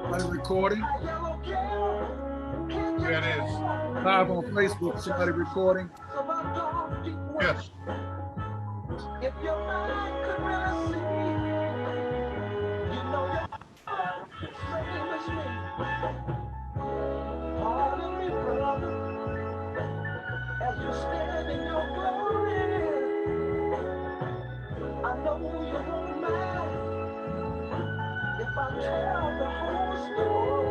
Somebody recording? Yeah, it is. Live on Facebook, somebody recording? Yes. If your mind could really see, you know your heart is same as me. Pardon me, brother, as you stand in your glory. I know you won't mind if I tell the whole story.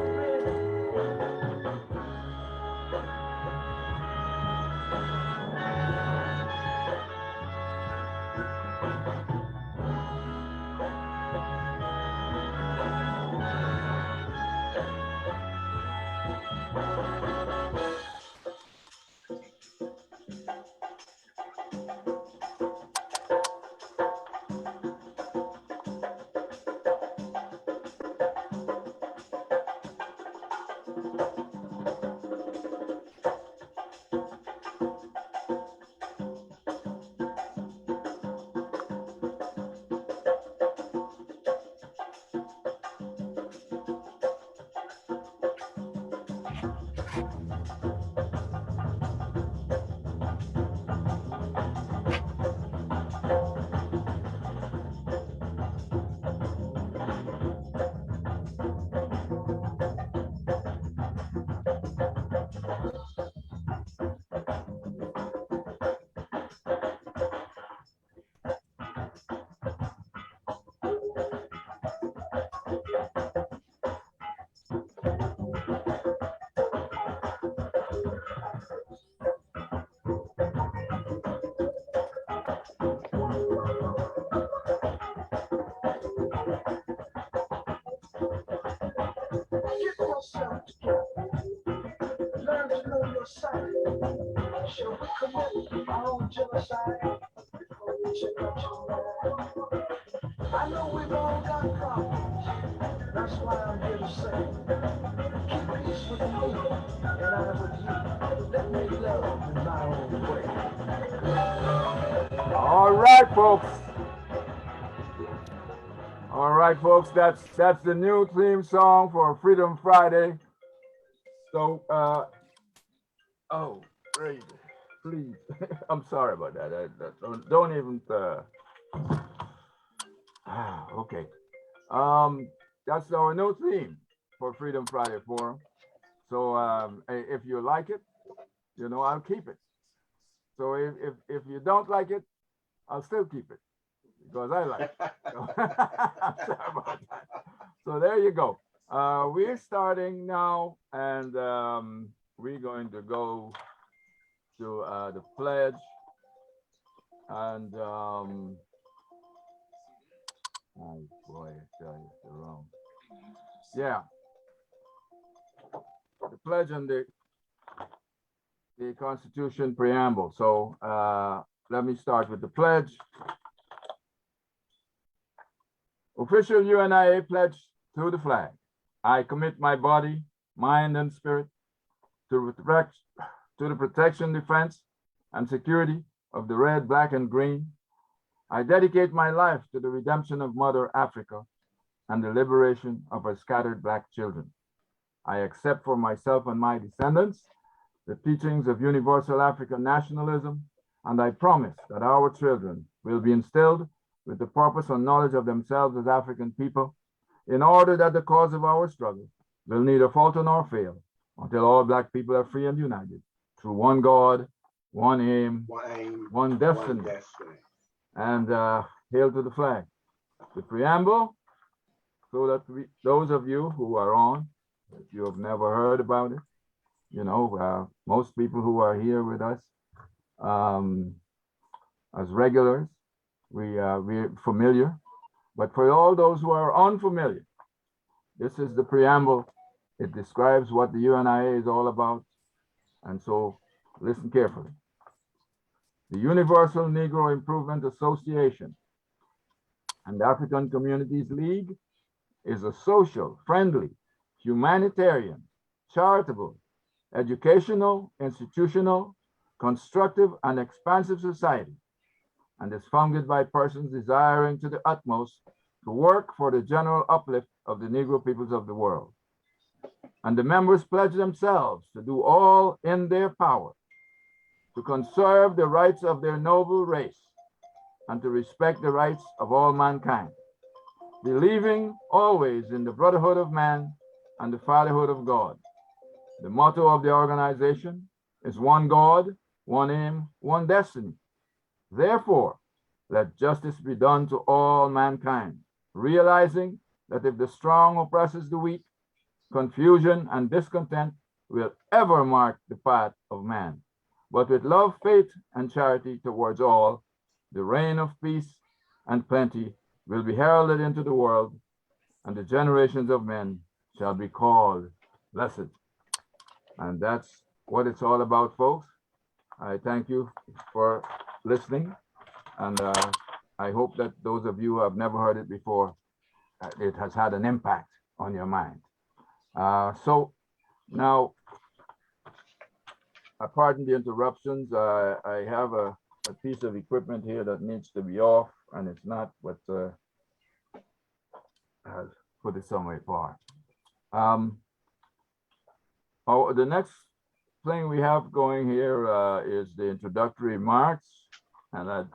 Get yourself together. Learn to know your side. Shall we commit our own genocide before we check out your mind? I know we've all got problems. That's why I'm here to say, keep peace with me, and I with you. Let me love in my own way. All right, folks. All right, folks. That's the new theme song for Freedom Friday. So, oh, great. Please. I'm sorry about that. Don't even. Okay. That's our new theme for Freedom Friday Forum. So, if you like it, I'll keep it. So if you don't like it, I'll still keep it because I like it. So, I'm sorry about that. So there you go. We're starting now, and we're going to go to the pledge, and oh boy, I tell you, it's wrong. Yeah, the pledge and the Constitution preamble. So let me start with the pledge. Official UNIA pledge to the flag. I commit my body, mind, and spirit to the protection, defense, and security of the red, black, and green. I dedicate my life to the redemption of Mother Africa and the liberation of her scattered Black children. I accept for myself and my descendants the teachings of universal African nationalism, and I promise that our children will be instilled with the purpose and knowledge of themselves as African people, in order that the cause of our struggle will neither falter nor fail until all Black people are free and united through one God, one aim, one destiny. And hail to the flag. The preamble, so that those of you who are on, if you have never heard about it, most people who are here with us as regulars, we're familiar. But for all those who are unfamiliar, this is the preamble. It describes what the UNIA is all about. And so listen carefully. The Universal Negro Improvement Association and African Communities League is a social, friendly, humanitarian, charitable, educational, institutional, constructive, and expansive society, and is founded by persons desiring to the utmost to work for the general uplift of the Negro peoples of the world. And the members pledge themselves to do all in their power to conserve the rights of their noble race and to respect the rights of all mankind, believing always in the brotherhood of man and the fatherhood of God. The motto of the organization is one God, one aim, one destiny. Therefore, let justice be done to all mankind, realizing that if the strong oppresses the weak, confusion and discontent will ever mark the path of man. But with love, faith, and charity towards all, the reign of peace and plenty will be heralded into the world, and the generations of men shall be called blessed. And that's what it's all about, folks. I thank you for listening, and I hope that those of you who have never heard it before, it has had an impact on your mind. So now, pardon the interruptions. I have a piece of equipment here that needs to be off, and it's not, but I'll put it somewhere far. The next thing we have going here is the introductory remarks, and that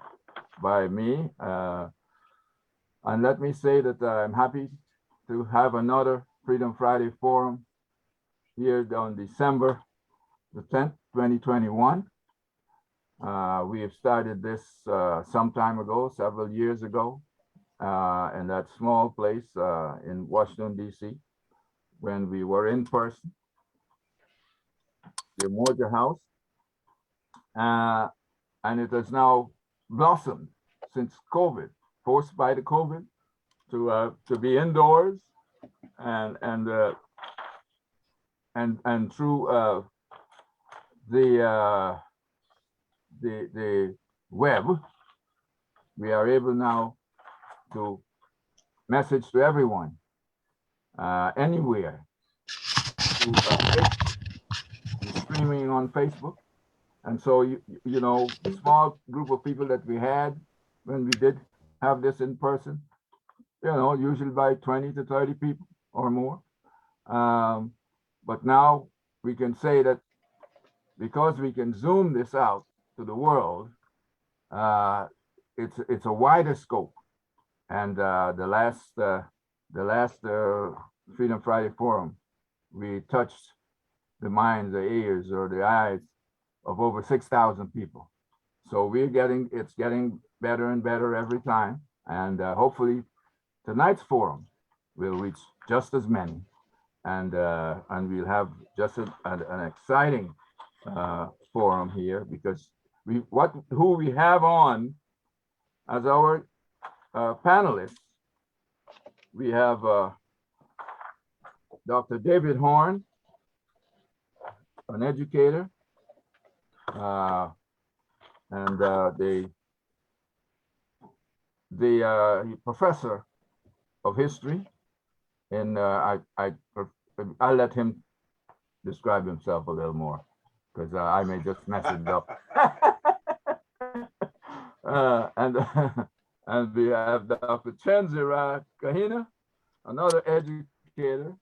by me. And let me say that I'm happy to have another Freedom Friday Forum here on December the 10th, 2021. We have started this some time ago, several years ago, in that small place in Washington, D.C., when we were in person, the Moja House. And it has now blossomed since COVID, forced by the COVID to be indoors, and through the web, we are able now to message to everyone anywhere through streaming on Facebook. And so, you know, the small group of people that we had when we did have this in person, you know, usually by 20 to 30 people or more. But now we can say that because we can zoom this out to the world, it's a wider scope. And the last Freedom Friday Forum, we touched the minds, the ears, or the eyes of over 6,000 people. So it's getting better and better every time. And hopefully tonight's forum will reach just as many. And we'll have just an exciting forum here, because who we have on as our panelists, we have Dr. David Horne, an educator, and the professor of history. And I'll let him describe himself a little more, because I may just mess it up. And we have Dr. ChenziRa Kahuni, another educator,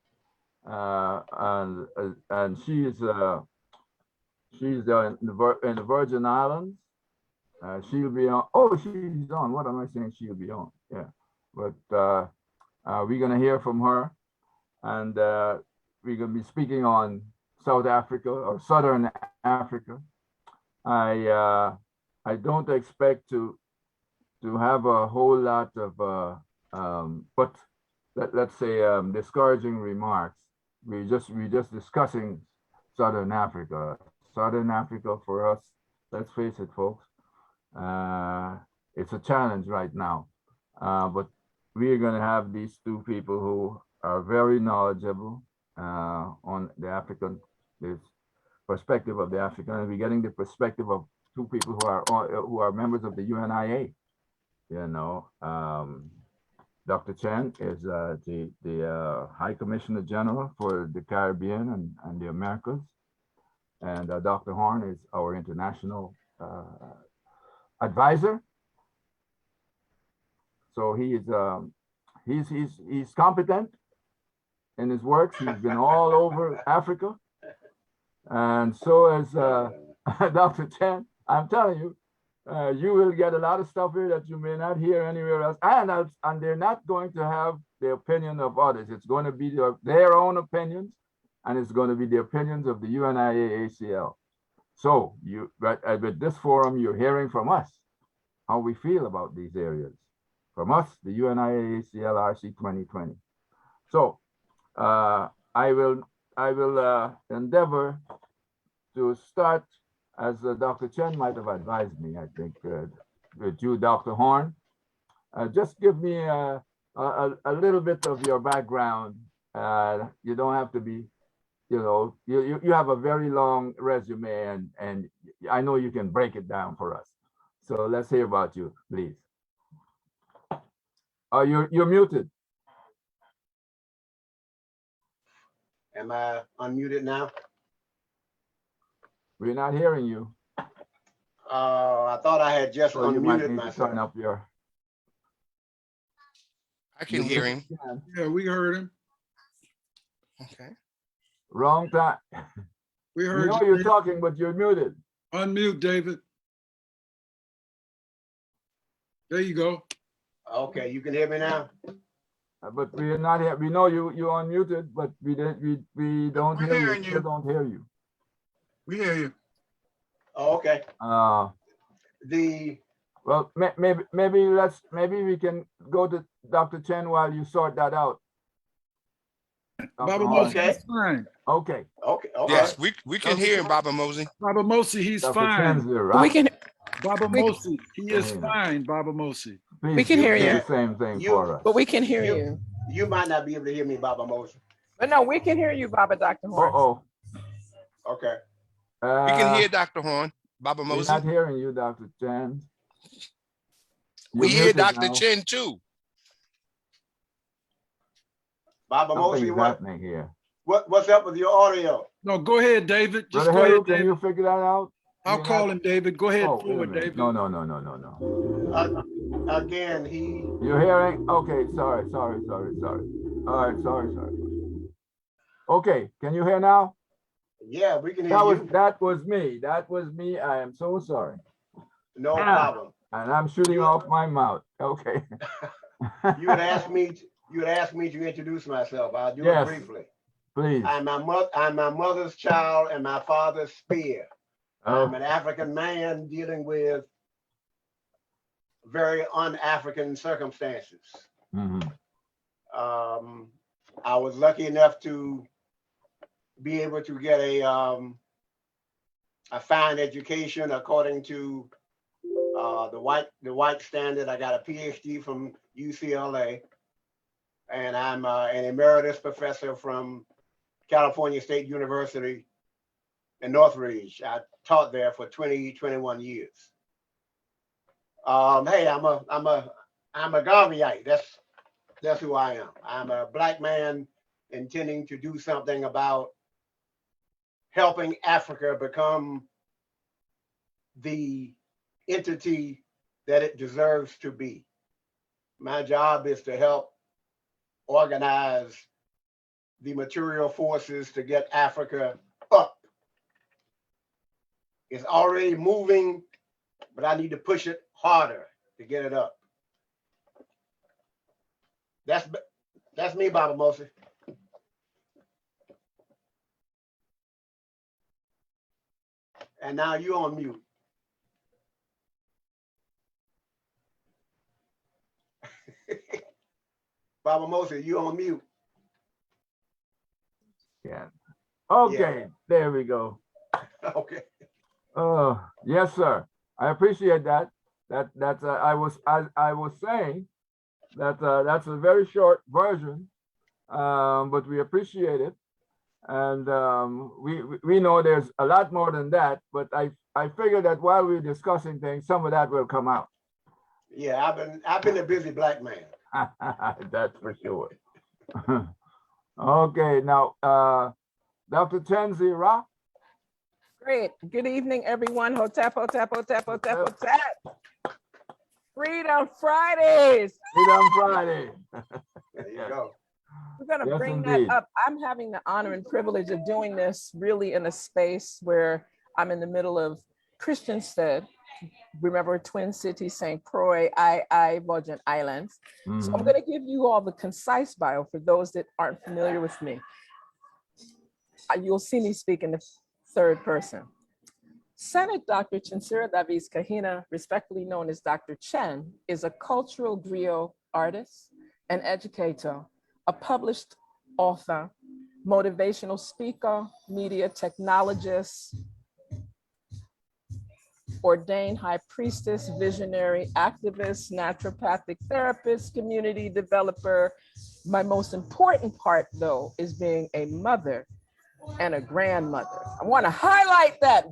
and she's in the Virgin Islands. She'll be on. Oh, she's on. What am I saying? She'll be on. Yeah, but we're gonna hear from her, and we're gonna be speaking on South Africa or Southern Africa. I don't expect to have a whole lot of but let's say discouraging remarks. We're just discussing Southern Africa. Southern Africa for us, let's face it, folks, it's a challenge right now. But we're going to have these two people who are very knowledgeable on the perspective of the African, and we're getting the perspective of two people who are members of the UNIA. You know, Dr. Chen is the High Commissioner General for the Caribbean and the Americas. And Dr. Horne is our international advisor. So he is he's competent in his works. He's been all over Africa, and so is Dr. Chen. I'm telling you, you will get a lot of stuff here that you may not hear anywhere else, and they're not going to have the opinion of others. It's going to be their own opinions, and it's going to be the opinions of the UNIA ACL. So with this forum, you're hearing from us how we feel about these areas. From us, the UNIA ACL RC 2020. So I will endeavor to start, as Dr. Chen might have advised me, I think, with you, Dr. Horne. Just give me a little bit of your background. You don't have to be, you have a very long resume, and I know you can break it down for us. So let's hear about you, please. You're muted. Am I unmuted now? We're not hearing you. I thought I had just So you might unmuted need to myself. turn up your. I can hear him. Yeah, we heard him. Okay. Wrong time. We You heard know you. you're David. talking, but you're muted. Unmute, David. There you go. Okay, you can hear me now? But we're not here. We know you unmuted, but we don't We're hear you. hearing Still you. don't hear you. We hear you. Oh, okay. Well, maybe we can go to Dr. Chen while you sort that out. Baba Horne. Mosi, he's fine. Okay. Okay. Yes, we can hear him, Baba Mosey. Baba Mosi, he's Dr. fine. ChenziRa. We can, Baba We- Mosi, he is Yeah. fine, Baba Mosi. Please we can do hear you. the same thing You- for us. but we can hear You- you. You might not be able to hear me, Baba Moses. But no, we can hear you, Baba Dr. Horne. Uh-oh. Okay. We can hear Dr. Horne, Baba We're Mosey. not hearing you, Dr. Chen. We You're hear muted Dr. now. Chen too. Baba Moses, Something's happening here. what's up with your audio? No, go ahead, David. Just Brother go ahead, Haru, can David. you figure that out? I'll We're call not- him, David. Go ahead Oh, wait a forward, minute. David. No. Again, You're hearing? Okay, sorry. All right, sorry. Okay, can you hear now? yeah, we can hear you. That was me. I am so sorry. No problem. And I'm shooting off my mouth. Okay. You had asked me to introduce myself. I'll do Yes. it briefly. Please. I'm my mother's child and my father's spear. Oh, I'm an African man dealing with very un-African circumstances. mhm. I was lucky enough to be able to get a fine education according to the white standard. I got a PhD from UCLA, and I'm an emeritus professor from California State University in Northridge. I taught there for 21 years. Hey, I'm a Garveyite. That's who I am. I'm a black man intending to do something about helping Africa become the entity that it deserves to be. My job is to help organize the material forces to get Africa up. It's already moving, but I need to push it harder to get it up. That's me, Baba Moses. And now you on mute. Baba Moses, you on mute. Yeah. Okay, there we go. Okay. Oh, yes, sir. I appreciate that. I was saying that that's a very short version, but we appreciate it, and we know there's a lot more than that. But I figure that while we're discussing things, some of that will come out. Yeah, I've been a busy black man. That's for sure. Okay, now Dr. ChenziRa. Great. Good evening, everyone. Hotep, hotep, hotep, hotep, hotep. Freedom Fridays. Freedom Friday. There you go. We're going to Yes, bring indeed. that up. I'm having the honor and privilege of doing this really in a space where I'm in the middle of Christiansted. Remember Twin City, St. Croix, Virgin Islands. So I'm Mhm. going to give you all the concise bio for those that aren't familiar with me. You'll see me speak in the third person. Senate Dr. ChenziRa Kahuna, respectfully known as Dr. Chen, is a cultural griot artist, an educator, a published author, motivational speaker, media technologist, ordained high priestess, visionary activist, naturopathic therapist, community developer. My most important part, though, is being a mother and a grandmother. I want to highlight that.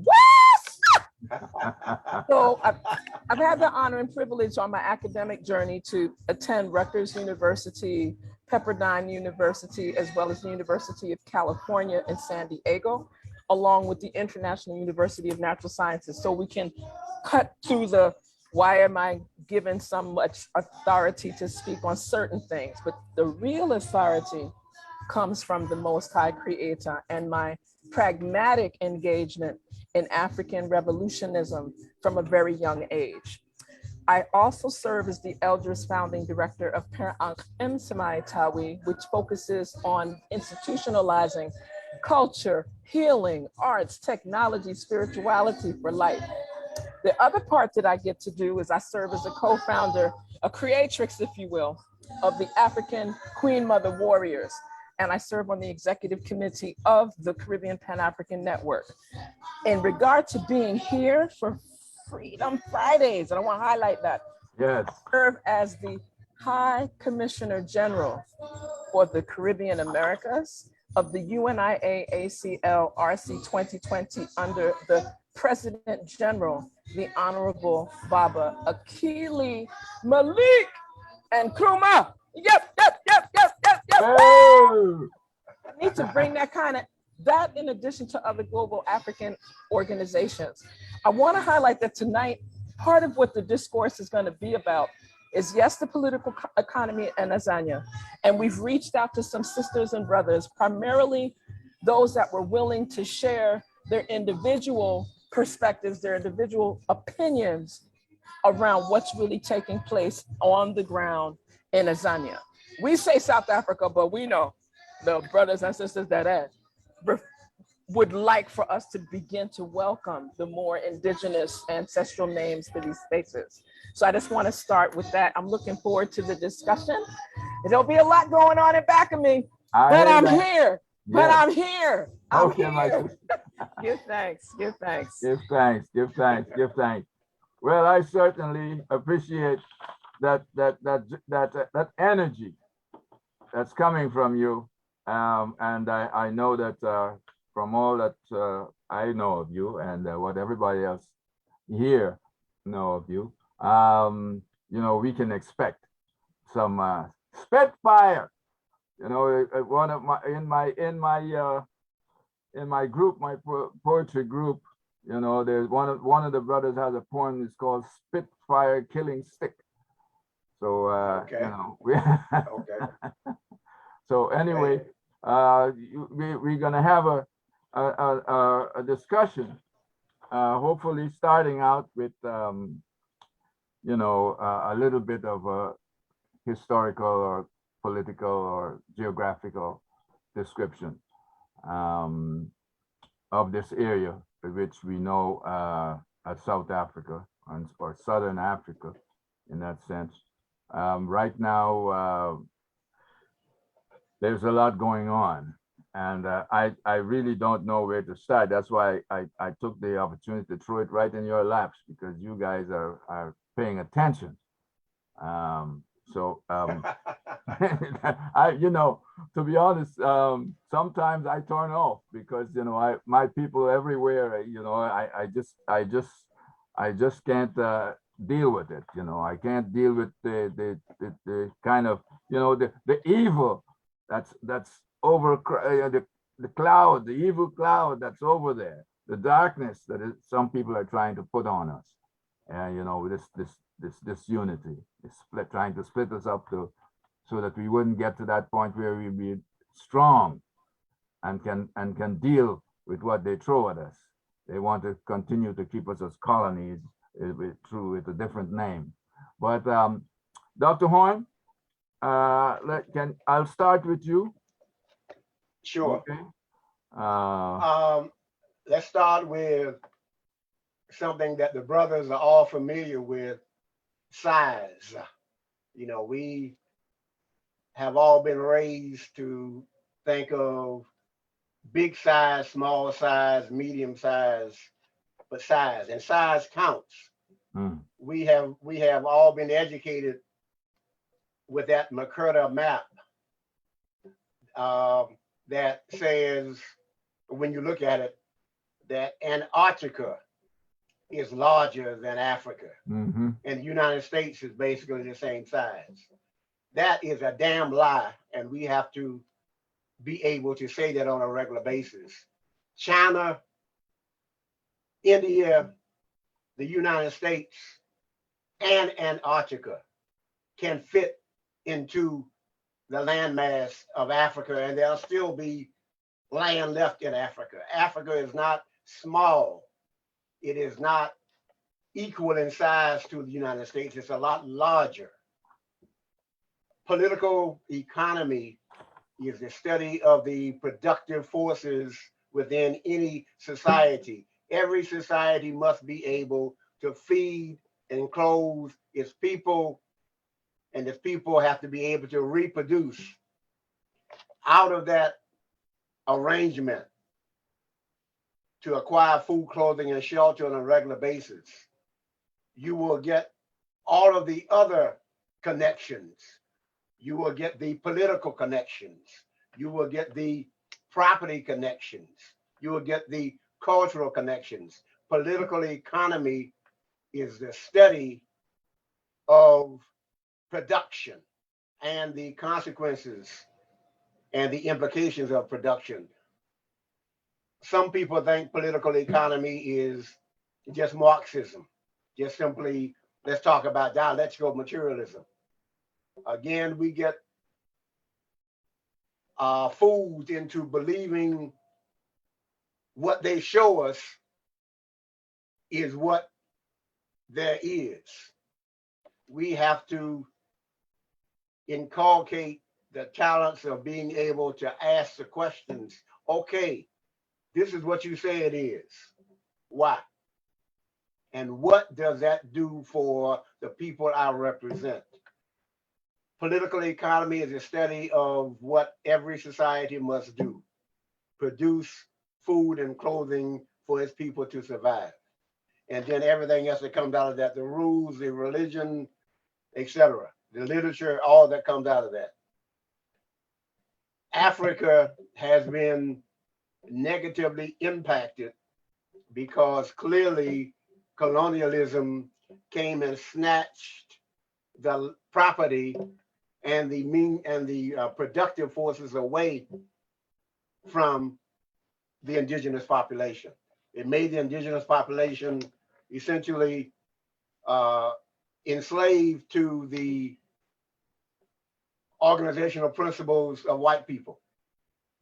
So I've had the honor and privilege on my academic journey to attend Rutgers University, Pepperdine University, as well as the University of California in San Diego, along with the International University of Natural Sciences. So we can cut through the, why am I given so much authority to speak on certain things? But the real authority comes from the Most High Creator and my pragmatic engagement in African revolutionism from a very young age. I also serve as the Elders founding director of Par'ankh Msemai Tawi, which focuses on institutionalizing culture, healing, arts, technology, spirituality for life. The other part that I get to do is I serve as a co-founder, a creatrix, if you will, of the African Queen Mother Warriors. And I serve on the executive committee of the Caribbean Pan-African Network. In regard to being here for Freedom Fridays, and I want to highlight that, Yes. I serve as the High Commissioner General for the Caribbean Americas of the UNIA ACL RC 2020 under the President General, the Honorable Baba Akili Malik and Kruma. Yep. Oh! I need to bring that kind of, that in addition to other global African organizations. I want to highlight that tonight, part of what the discourse is going to be about is, yes, the political economy in Azania. And we've reached out to some sisters and brothers, primarily those that were willing to share their individual perspectives, their individual opinions around what's really taking place on the ground in Azania. We say South Africa, but we know the brothers and sisters that would like for us to begin to welcome the more indigenous ancestral names for these spaces. So I just want to start with that. I'm looking forward to the discussion. There'll be a lot going on in back of me, but I'm here. But I'm here. I'm Okay, my here. sister. Give thanks. Give thanks. Give thanks, give thanks, give thanks. Well, I certainly appreciate that energy that's coming from you. And I know that from all that I know of you and what everybody else here know of you, you know, we can expect some spitfire. You know, one of my in my group, my poetry group, you know, there's one of the brothers has a poem. It's called "Spitfire Killing Stick." So Okay. you know, Okay. so anyway, we're gonna have a discussion, hopefully starting out with you know, a little bit of a historical or political or geographical description of this area, which we know as South Africa or Southern Africa in that sense. Right now, there's a lot going on, and I really don't know where to start. That's why I took the opportunity to throw it right in your laps, because you guys are paying attention. You know, to be honest, sometimes I turn off because, you know, my people everywhere, you know, I just can't deal with it. You know, I can't deal with the kind of, you know, the evil that's over the cloud, the evil cloud that's over there, the darkness that some people are trying to put on us. And, you know, this unity is trying to split us up to so that we wouldn't get to that point where we'll be strong and can deal with what they throw at us. They want to continue to keep us as colonies with a different name. But Dr. Horne, I'll start with you. Sure. Okay. Let's start with something that the brothers are all familiar with, size. You know, we have all been raised to think of big size, small size, medium size, but size, and size counts. Mm. We have all been educated with that Mercator map that says, when you look at it, that Antarctica is larger than Africa, Mm-hmm. and the United States is basically the same size. That is a damn lie, and we have to be able to say that on a regular basis. China, India, the United States, and Antarctica can fit into the landmass of Africa, and there'll still be land left in Africa. Africa is not small. It is not equal in size to the United States. It's a lot larger. Political economy is the study of the productive forces within any society. Every society must be able to feed and clothe its people, and its people have to be able to reproduce. Out of that arrangement to acquire food, clothing, and shelter on a regular basis, you will get all of the other connections. You will get the political connections. You will get the property connections. You will get the cultural connections. Political economy is the study of production and the consequences and the implications of production. Some people think political economy is just Marxism, just simply, let's talk about dialectical materialism. Again, we get fooled into believing what they show us is what there is. We have to inculcate the talents of being able to ask the questions. Okay, this is what you say it is. Why? And what does that do for the people I represent? Political economy is a study of what every society must do: produce food and clothing for its people to survive. And then everything else that comes out of that, the rules, the religion, etc., the literature, all that comes out of that. Africa has been negatively impacted because clearly colonialism came and snatched the property and the productive forces away from the indigenous population. It made the indigenous population essentially enslaved to the organizational principles of white people.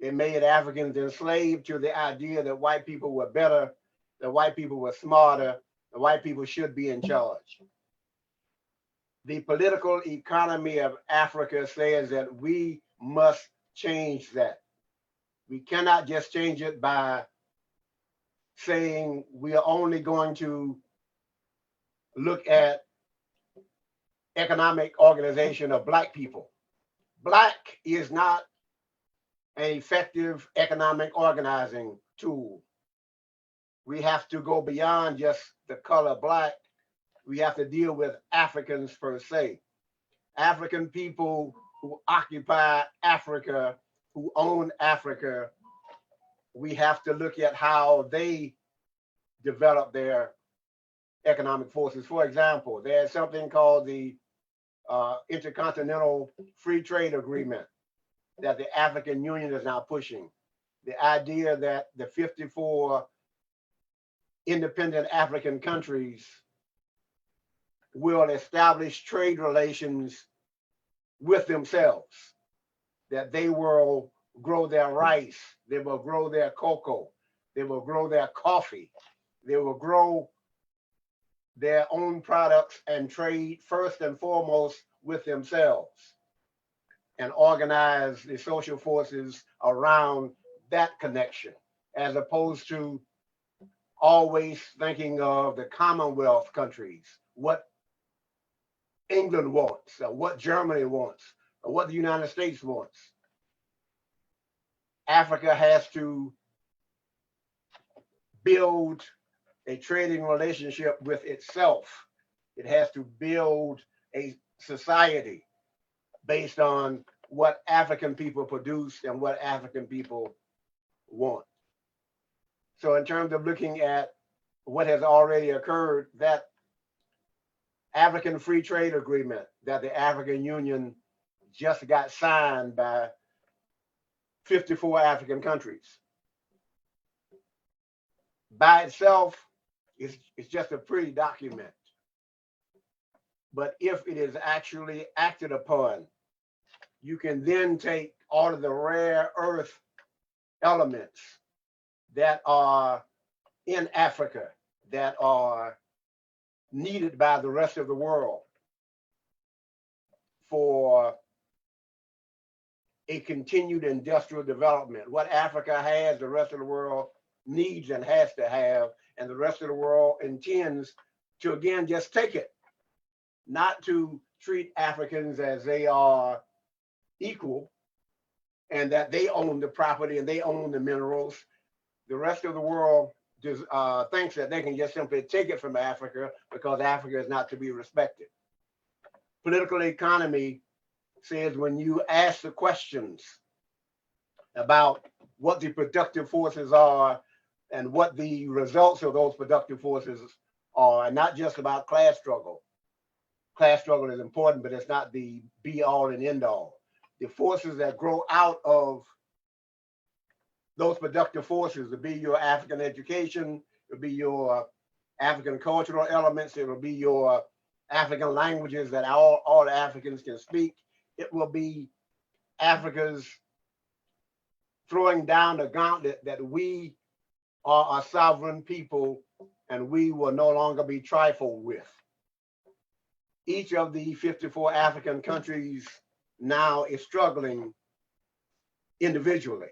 It made Africans enslaved to the idea that white people were better, that white people were smarter, that white people should be in charge. The political economy of Africa says that we must change that. We cannot just change it by saying we are only going to look at economic organization of Black people. Black is not an effective economic organizing tool. We have to go beyond just the color Black. We have to deal with Africans per se. African people who occupy Africa, who own Africa. We have to look at how they develop their economic forces. For example, there's something called the Intercontinental Free Trade Agreement that the African Union is now pushing. The idea that the 54 independent African countries will establish trade relations with themselves, that they will grow their rice, they will grow their cocoa, they will grow their coffee, they will grow their own products and trade first and foremost with themselves and organize the social forces around that connection, as opposed to always thinking of the Commonwealth countries, what England wants, or what Germany wants, or what the United States wants. Africa has to build a trading relationship with itself. It has to build a society based on what African people produce and what African people want. So in terms of looking at what has already occurred, that African Free Trade Agreement that the African Union just got signed by 54 African countries, by itself, it's just a pretty document. But if it is actually acted upon, you can then take all of the rare earth elements that are in Africa, that are needed by the rest of the world for a continued industrial development. What Africa has, the rest of the world needs and has to have, and the rest of the world intends to, again, just take it, not to treat Africans as they are equal and that they own the property and they own the minerals. The rest of the world just thinks that they can just simply take it from Africa because Africa is not to be respected. Political economy says when you ask the questions about what the productive forces are and what the results of those productive forces are, and not just about class struggle. Class struggle is important, but it's not the be all and end all. The forces that grow out of those productive forces, it'll be your African education, it'll be your African cultural elements, it'll be your African languages that all Africans can speak. It will be Africa's throwing down the gauntlet that we are a sovereign people and we will no longer be trifled with. Each of the 54 African countries now is struggling individually.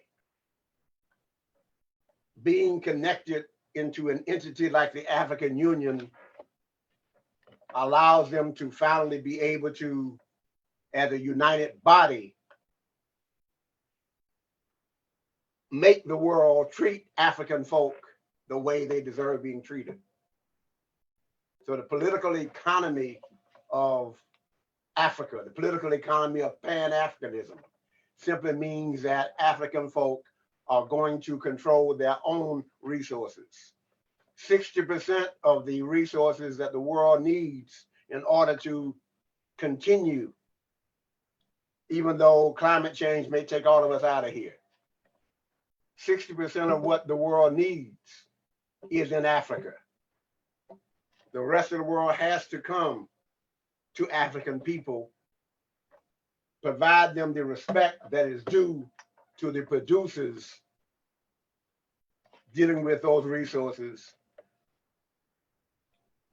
Being connected into an entity like the African Union allows them to finally be able to, as a united body, make the world treat African folk the way they deserve being treated. So the political economy of Africa, the political economy of Pan-Africanism, simply means that African folk are going to control their own resources. 60% of the resources that the world needs in order to continue, even though climate change may take all of us out of here. 60% of what the world needs is in Africa. The rest of the world has to come to African people, provide them the respect that is due to the producers dealing with those resources.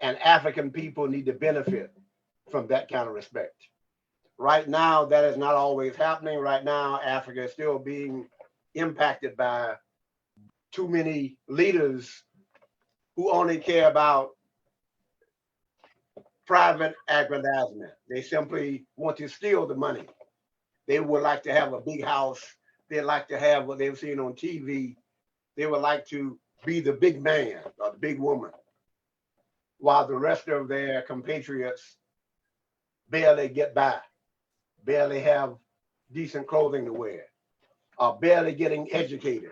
And African people need to benefit from that kind of respect. Right now, that is not always happening. Right now, Africa is still being impacted by too many leaders who only care about private aggrandizement. They simply want to steal the money. They would like to have a big house. They like to have what they've seen on TV. They would like to be the big man or the big woman, while the rest of their compatriots barely get by, barely have decent clothing to wear, are barely getting educated,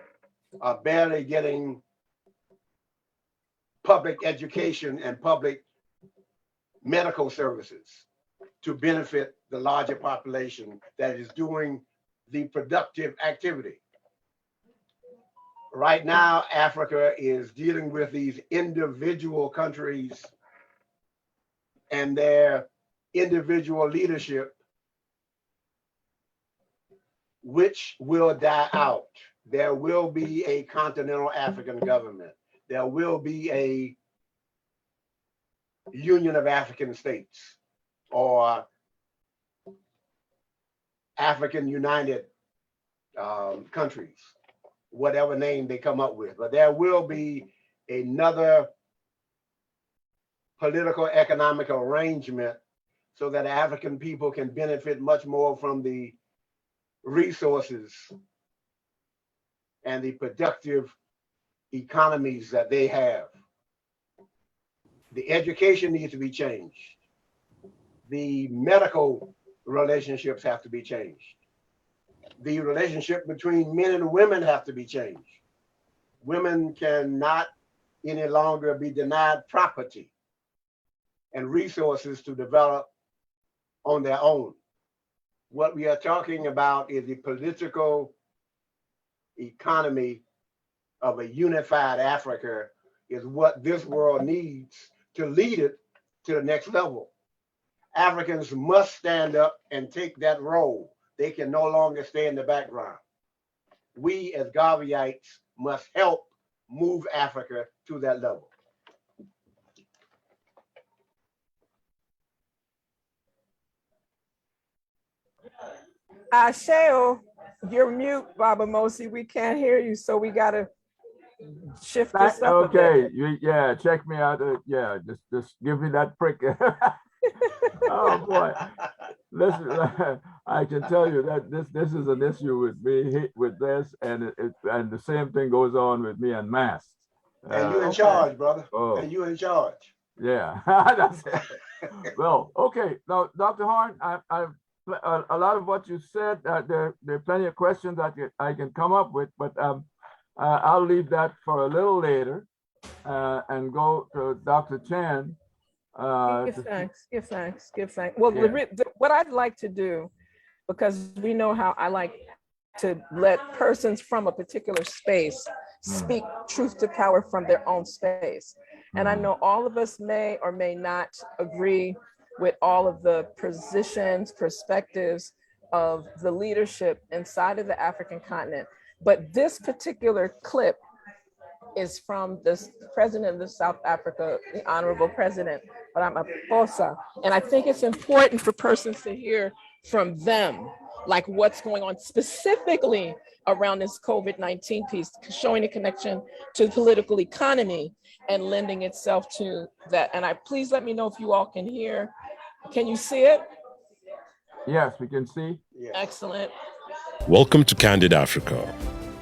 are barely getting public education and public medical services to benefit the larger population that is doing the productive activity. Right now, Africa is dealing with these individual countries and their individual leadership which will die out. There will be a continental African government. There will be a Union of African States or African United countries, whatever name they come up with. But there will be another political economic arrangement so that African people can benefit much more from the resources and the productive economies that they have. The education needs to be changed. The medical relationships have to be changed. The relationship between men and women have to be changed. Women cannot any longer be denied property and resources to develop on their own. What we are talking about is the political economy of a unified Africa is what this world needs to lead it to the next level. Africans must stand up and take that role. They can no longer stay in the background. We as Garveyites must help move Africa to that level. Asheo, you're mute, Baba Mosi. We can't hear you, so we gotta shift this up a bit. Okay, yeah, check me out. Yeah, just give me that prick. Oh boy, listen, I can tell you that this is an issue with me with this, and and the same thing goes on with me and masks. And you in charge, brother. Oh. And you in charge. Yeah, that's it. Well, okay. Now, Dr. Horne, a lot of what you said, there are plenty of questions that I can come up with, but I'll leave that for a little later and go to Dr. Chen. Give thanks. Well, Yeah. what I'd like to do, because we know how I like to let persons from a particular space speak truth to power from their own space. And I know all of us may or may not agree with all of the positions, perspectives of the leadership inside of the African continent. But this particular clip is from the president of South Africa, the Honorable President Ramaphosa. And I think it's important for persons to hear from them, like what's going on specifically around this COVID-19 piece, showing a connection to the political economy and lending itself to that. And please let me know if you all can hear. Can you see it? Yes, we can see. Yeah. Excellent. Welcome to Candid Africa,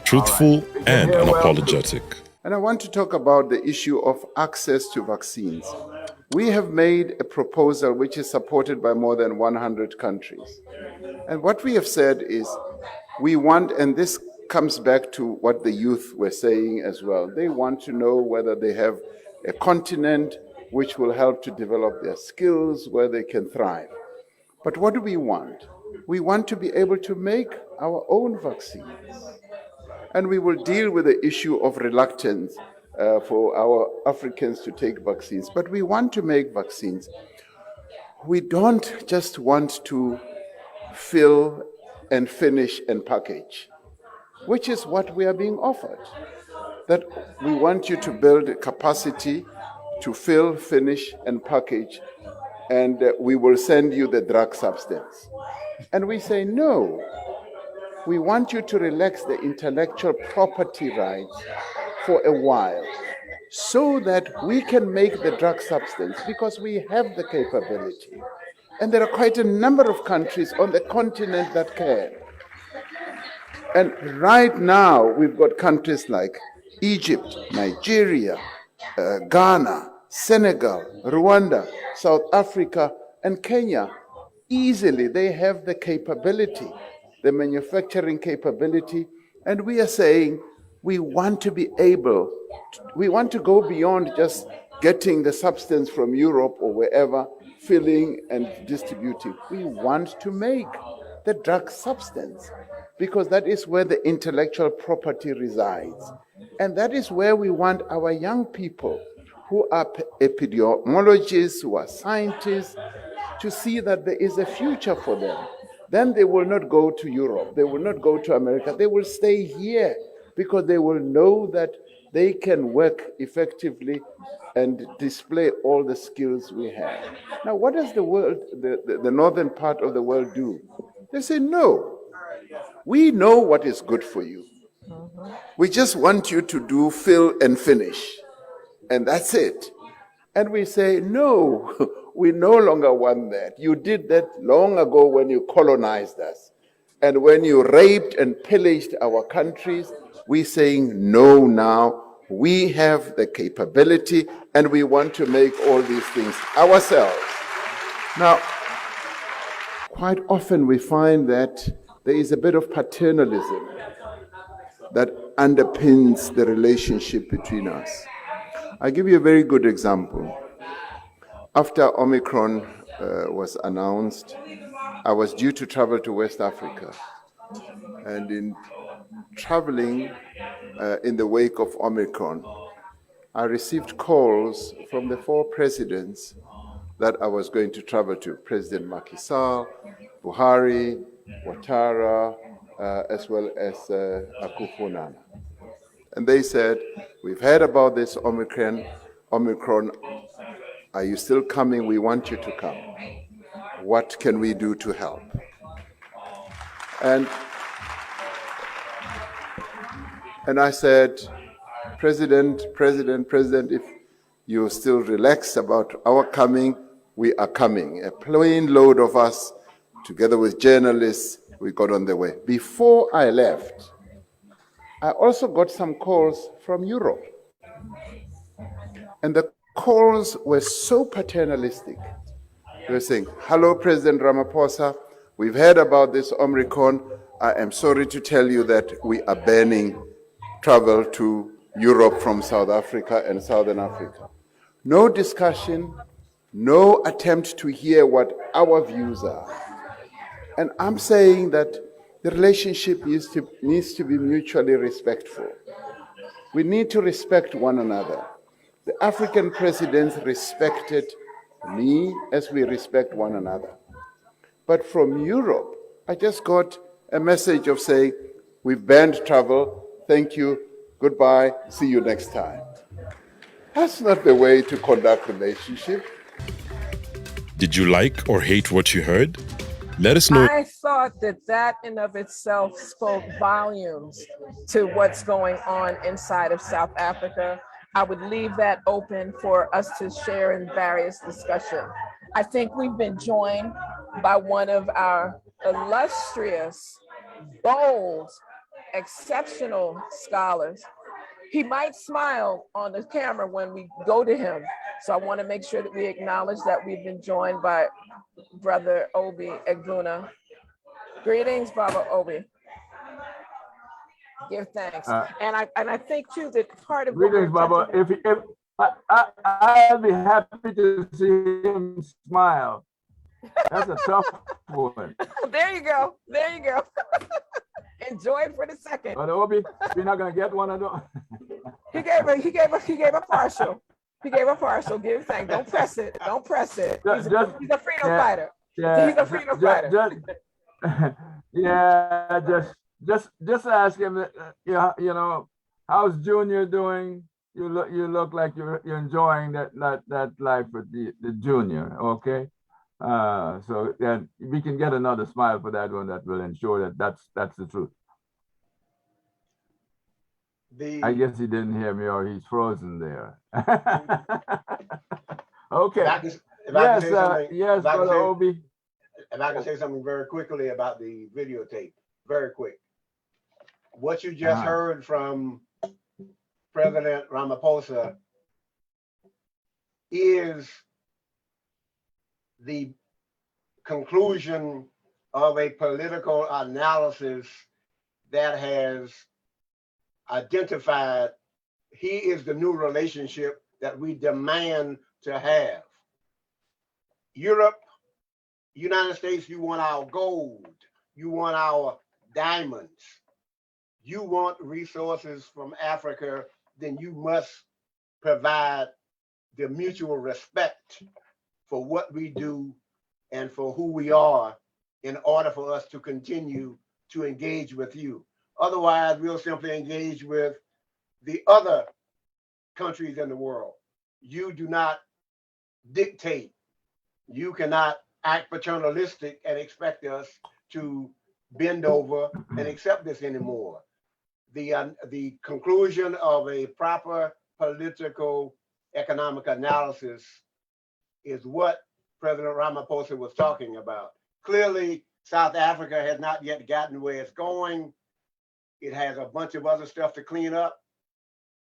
truthful and hear well. unapologetic. And I want to talk about the issue of access to vaccines. We have made a proposal which is supported by more than 100 countries. And what we have said is we want, and this comes back to what the youth were saying as well, they want to know whether they have a continent which will help to develop their skills, where they can thrive. But what do we want? We want to be able to make our own vaccines. And we will deal with the issue of reluctance for our Africans to take vaccines. But we want to make vaccines. We don't just want to fill and finish and package, which is what we are being offered. That we want you to build a capacity to fill, finish, and package, and we will send you the drug substance. And we say, no, we want you to relax the intellectual property rights for a while so that we can make the drug substance, because we have the capability. And there are quite a number of countries on the continent that can. And right now, we've got countries like Egypt, Nigeria, Ghana, Senegal, Rwanda, South Africa, and Kenya. Easily, they have the capability, the manufacturing capability, and we are saying we want to be able, we want to go beyond just getting the substance from Europe or wherever, filling and distributing. We want to make the drug substance, because that is where the intellectual property resides. And that is where we want our young people who are epidemiologists, who are scientists, to see that there is a future for them. then they will not go to Europe. They will not go to America. They will stay here because they will know that they can work effectively and display all the skills we have. Now, what does the world, the northern part of the world do? They say, no, we know what is good for you. We just want you to do fill and finish, and that's it. And we say, no, we no longer want that. You did that long ago when you colonized us. And when you raped and pillaged our countries, we're saying no now. We have the capability and we want to make all these things ourselves. Now, quite often we find that there is a bit of paternalism that underpins the relationship between us. I'll give you a very good example. After Omicron was announced, I was due to travel to West Africa. And in traveling in the wake of Omicron, I received calls from the 4 presidents that I was going to travel to, President Macky Sall, Buhari, Ouattara, as well as Akufo-Addo. And they said, we've heard about this Omicron. Are you still coming? We want you to come. What can we do to help? And I said, President, if you're still relaxed about our coming, we are coming. A plane load of us, together with journalists, we got on the way. Before I left, I also got some calls from Europe. And the calls were so paternalistic. They were saying, hello, President Ramaphosa, we've heard about this Omicron. I am sorry to tell you that we are banning travel to Europe from South Africa and Southern Africa. No discussion, no attempt to hear what our views are. And I'm saying that the relationship needs to be mutually respectful. We need to respect one another. The African presidents respected me as we respect one another. But from Europe, I just got a message of saying, we've banned travel, thank you, goodbye, see you next time. That's not the way to conduct relationship. Did you like or hate what you heard? Let us know. I thought that in of itself spoke volumes to what's going on inside of South Africa. I would leave that open for us to share in various discussions. I think we've been joined by one of our illustrious, bold, exceptional scholars. He might smile on the camera when we go to him. So I want to make sure that we acknowledge that we've been joined by Brother Obi Egbuna. Greetings, Baba Obi. Give thanks. And I think too that part of greetings, Baba. If I'll be happy to see him smile. That's a tough one. There you go. There you go. Enjoy it for the second. But Obi, you're not gonna get one of those. He gave a partial. He gave a partial. Give thanks. Don't press it. Don't press it. He's a freedom fighter. Yeah, he's a freedom fighter. Just ask him. You know, how's Junior doing? You look like you're enjoying that life with the Junior. Okay. So then we can get another smile for that one that will ensure that that's the truth. I guess he didn't hear me or he's frozen there. Okay. Yes, Brother Obi. If I can say something very quickly about the videotape, very quick. What you just heard from President Ramaphosa is the conclusion of a political analysis that has identified he is the new relationship that we demand to have. Europe, United States, you want our gold, you want our diamonds, you want resources from Africa, then you must provide the mutual respect for what we do and for who we are in order for us to continue to engage with you. Otherwise, we'll simply engage with the other countries in the world. You do not dictate. You cannot act paternalistic and expect us to bend over and accept this anymore. The conclusion of a proper political economic analysis is what President Ramaphosa was talking about. Clearly, South Africa has not yet gotten where it's going. It has a bunch of other stuff to clean up,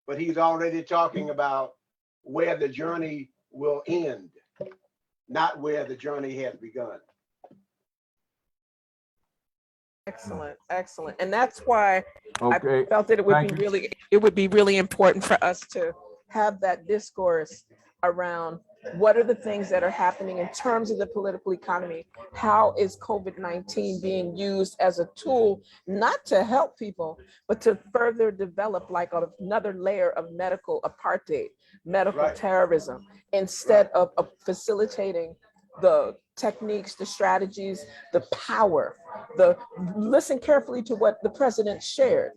but he's already talking about where the journey will end, not where the journey has begun. Excellent, excellent. And that's why Okay, I felt that it would be really important for us to have that discourse around what are the things that are happening in terms of the political economy? How is COVID-19 being used as a tool, not to help people, but to further develop like another layer of medical apartheid, medical Right. terrorism, instead of facilitating the techniques, the strategies, the power, listen carefully to what the president shared.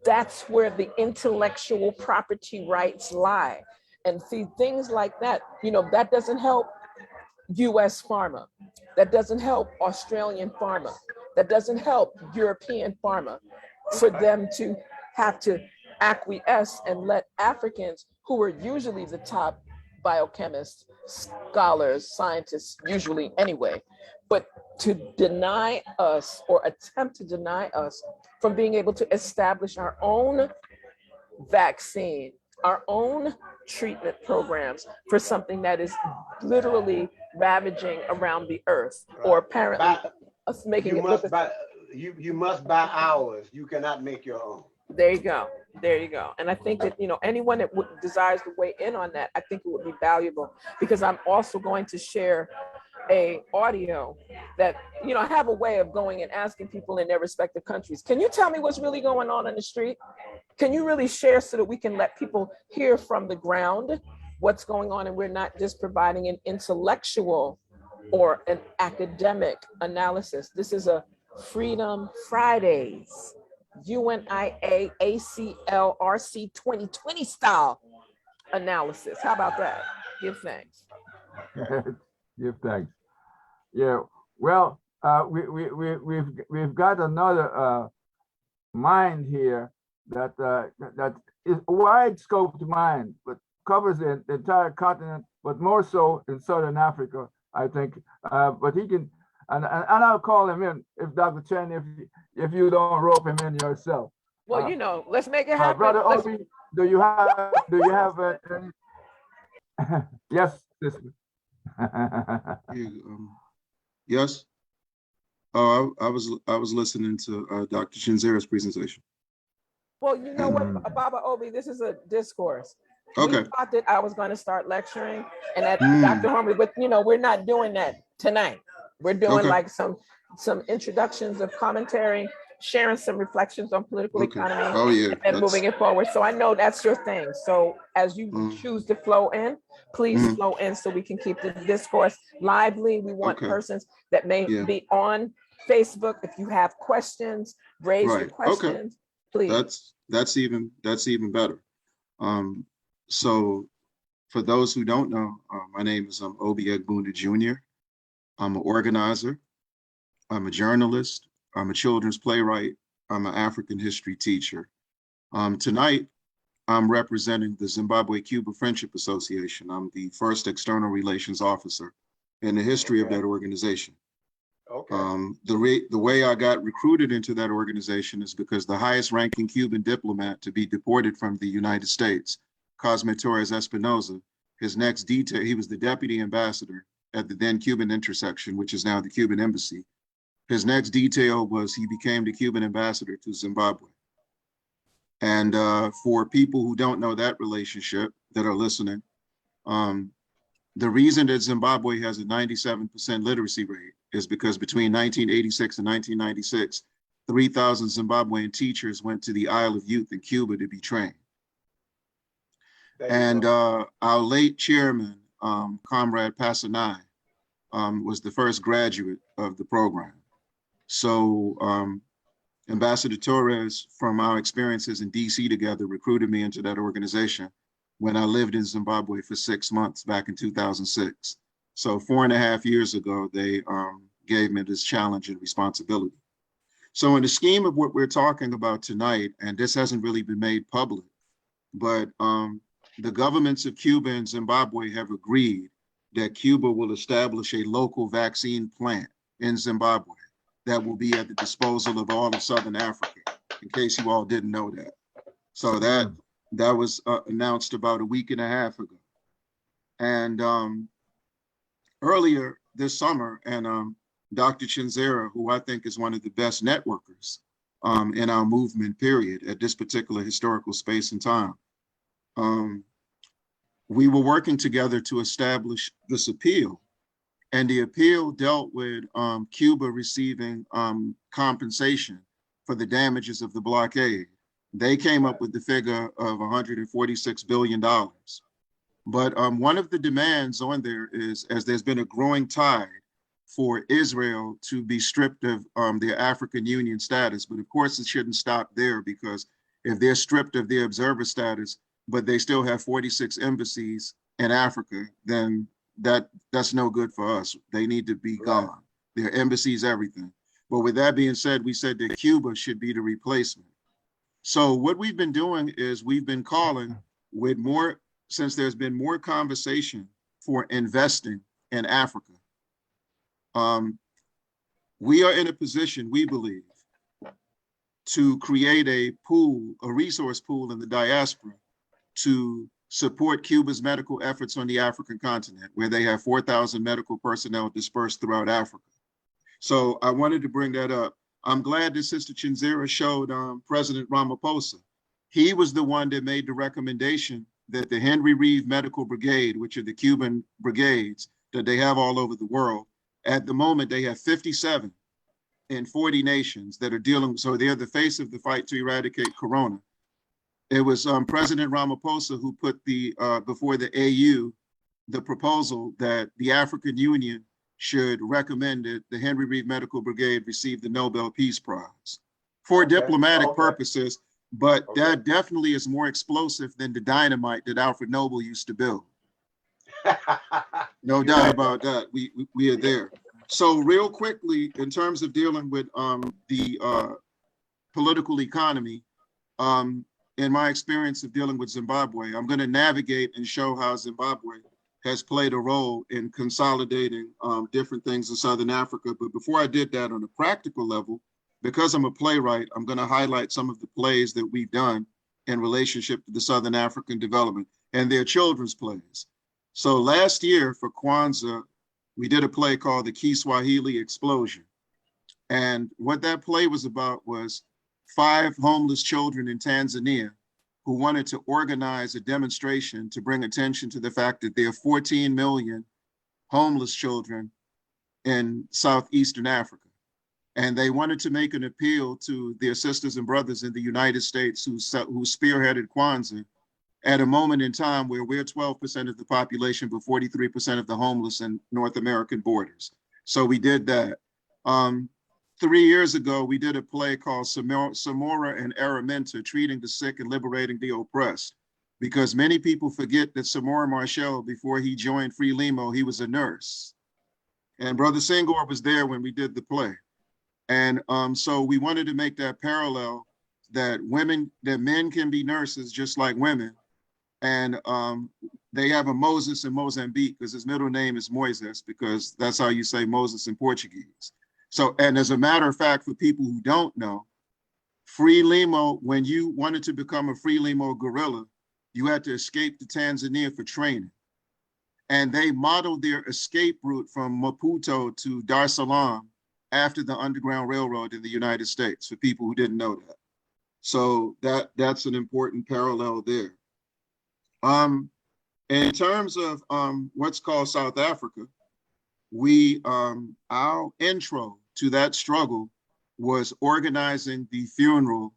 That's where the intellectual property rights lie. And see, things like that, that doesn't help US pharma. That doesn't help Australian pharma. That doesn't help European pharma for them to have to acquiesce and let Africans, who are usually the top biochemists, scholars, scientists, usually anyway, but to deny us or attempt to deny us from being able to establish our own vaccine, our own treatment programs for something that is literally ravaging around the earth, or apparently us making You it look. you must buy ours. You cannot make your own. There you go. There you go. And I think that, anyone that desires to weigh in on that, I think it would be valuable, because I'm also going to share a audio that, I have a way of going and asking people in their respective countries, can you tell me what's really going on in the street? Can you really share so that we can let people hear from the ground what's going on, and we're not just providing an intellectual or an academic analysis. This is a Freedom Fridays, UNIA ACLRC 2020 style analysis. How about that? Give thanks. give thanks. Yeah, well, we've got another mind here that that is a wide scoped mind, but covers the entire continent, but more so in Southern Africa, I think. But he can, and I'll call him in if Dr. Chen, if you don't rope him in yourself. Well, let's make it happen. Brother Obi, do you have any? Yes, sister. Yes. Oh, I was listening to Dr. ChenziRa's presentation. Well, you know what, Baba Obi, this is a discourse. Okay. We thought that I was going to start lecturing, and that Dr. Horne, but we're not doing that tonight. We're doing like some introductions of commentary, sharing some reflections on political economy, Oh yeah. and moving it forward. So I know that's your thing. So as you choose to flow in, please flow in so we can keep the discourse lively. We want persons that may be on Facebook. If you have questions, raise your questions, please. That's even better. So for those who don't know, my name is Obi Egbunda Jr. I'm an organizer. I'm a journalist. I'm a children's playwright. I'm an African history teacher. Tonight, I'm representing the Zimbabwe-Cuba Friendship Association. I'm the first external relations officer in the history of that organization. The way I got recruited into that organization is because the highest ranking Cuban diplomat to be deported from the United States, Cosme Torres Espinosa, his next detail, he was the deputy ambassador at the then Cuban intersection, which is now the Cuban embassy. His next detail was he became the Cuban ambassador to Zimbabwe. And for people who don't know that relationship that are listening, the reason that Zimbabwe has a 97% literacy rate is because between 1986 and 1996, 3,000 Zimbabwean teachers went to the Isle of Youth in Cuba to be trained. And our late chairman, Comrade Passanai, was the first graduate of the program. So Ambassador Torres, from our experiences in DC together, recruited me into that organization when I lived in Zimbabwe for 6 months back in 2006. So 4.5 years ago, they gave me this challenge and responsibility. So in the scheme of what we're talking about tonight, and this hasn't really been made public, but the governments of Cuba and Zimbabwe have agreed that Cuba will establish a local vaccine plant in Zimbabwe that will be at the disposal of all of Southern Africa, in case you all didn't know that. So that was announced about a week and a half ago. And earlier this summer, and Dr. ChenziRa, who I think is one of the best networkers in our movement period at this particular historical space and time, we were working together to establish this appeal. And the appeal dealt with Cuba receiving compensation for the damages of the blockade. They came up with the figure of $146 billion. But one of the demands on there is, as there's been a growing tide for Israel to be stripped of their African Union status. But of course, it shouldn't stop there, because if they're stripped of their observer status, but they still have 46 embassies in Africa, then that's no good for us. They need to be gone. Their embassies, everything. But with that being said, we said that Cuba should be the replacement. So what we've been doing is we've been calling with more, since there's been more conversation for investing in Africa. We are in a position, we believe, to create a pool, a resource pool in the diaspora to support Cuba's medical efforts on the African continent, where they have 4,000 medical personnel dispersed throughout Africa. So I wanted to bring that up. I'm glad that Sister ChenziRa showed President Ramaphosa. He was the one that made the recommendation that the Henry Reeve Medical Brigade, which are the Cuban brigades that they have all over the world, at the moment they have 57 in 40 nations that are dealing, so they're the face of the fight to eradicate Corona. It was President Ramaphosa who put the before the AU the proposal that the African Union should recommend that the Henry Reeve Medical Brigade receive the Nobel Peace Prize for diplomatic purposes, but that definitely is more explosive than the dynamite that Alfred Nobel used to build. No doubt about that. We are there. So real quickly, in terms of dealing with the political economy, in my experience of dealing with Zimbabwe, I'm going to navigate and show how Zimbabwe has played a role in consolidating different things in Southern Africa. But before I did that on a practical level, because I'm a playwright, I'm going to highlight some of the plays that we've done in relationship to the Southern African development, and their children's plays. So last year for Kwanzaa, we did a play called The Kiswahili Explosion. And what that play was about was 5 homeless children in Tanzania who wanted to organize a demonstration to bring attention to the fact that there are 14 million homeless children in Southeastern Africa. And they wanted to make an appeal to their sisters and brothers in the United States who spearheaded Kwanzaa at a moment in time where we're 12% of the population, but 43% of the homeless in North American borders. So we did that. 3 years ago, we did a play called Samora and Araminta, Treating the Sick and Liberating the Oppressed, because many people forget that Samora Machel, before he joined Frelimo, he was a nurse. And Brother Senghor was there when we did the play. And so we wanted to make that parallel that men can be nurses just like women. And they have a Moses in Mozambique because his middle name is Moises, because that's how you say Moses in Portuguese. So, and as a matter of fact, for people who don't know, Frelimo, when you wanted to become a Frelimo guerrilla, you had to escape to Tanzania for training. And they modeled their escape route from Maputo to Dar es Salaam after the Underground Railroad in the United States, for people who didn't know that. So that's an important parallel there. In terms of what's called South Africa, our intro to that struggle was organizing the funeral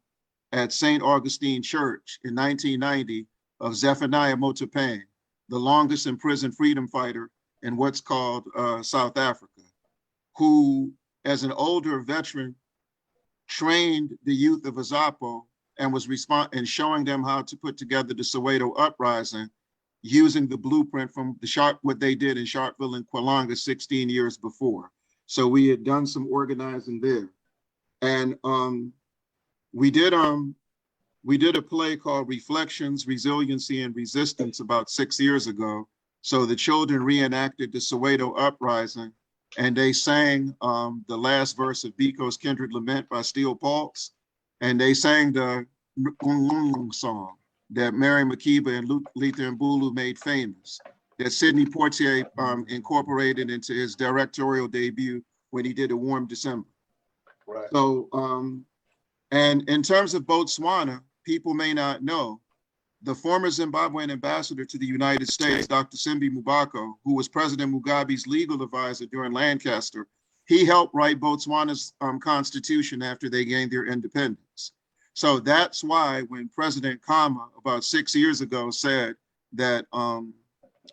at St. Augustine Church in 1990 of Zephaniah Motopane, the longest imprisoned freedom fighter in what's called South Africa, who, as an older veteran, trained the youth of Azapo and was and showing them how to put together the Soweto uprising using the blueprint from what they did in Sharpeville and Kwalanga 16 years before. So we had done some organizing there. And we did a play called Reflections, Resiliency, and Resistance about 6 years ago. So the children reenacted the Soweto uprising, and they sang the last verse of Biko's Kindred Lament by Steel Pulse, and they sang the song that Mary Makeba and Letha Mbulu made famous, that Sidney Poitier incorporated into his directorial debut when he did A Warm December. Right. So, and in terms of Botswana, people may not know, the former Zimbabwean ambassador to the United States, Dr. Simbi Mubako, who was President Mugabe's legal advisor during Lancaster, he helped write Botswana's constitution after they gained their independence. So that's why when President Khama about 6 years ago said that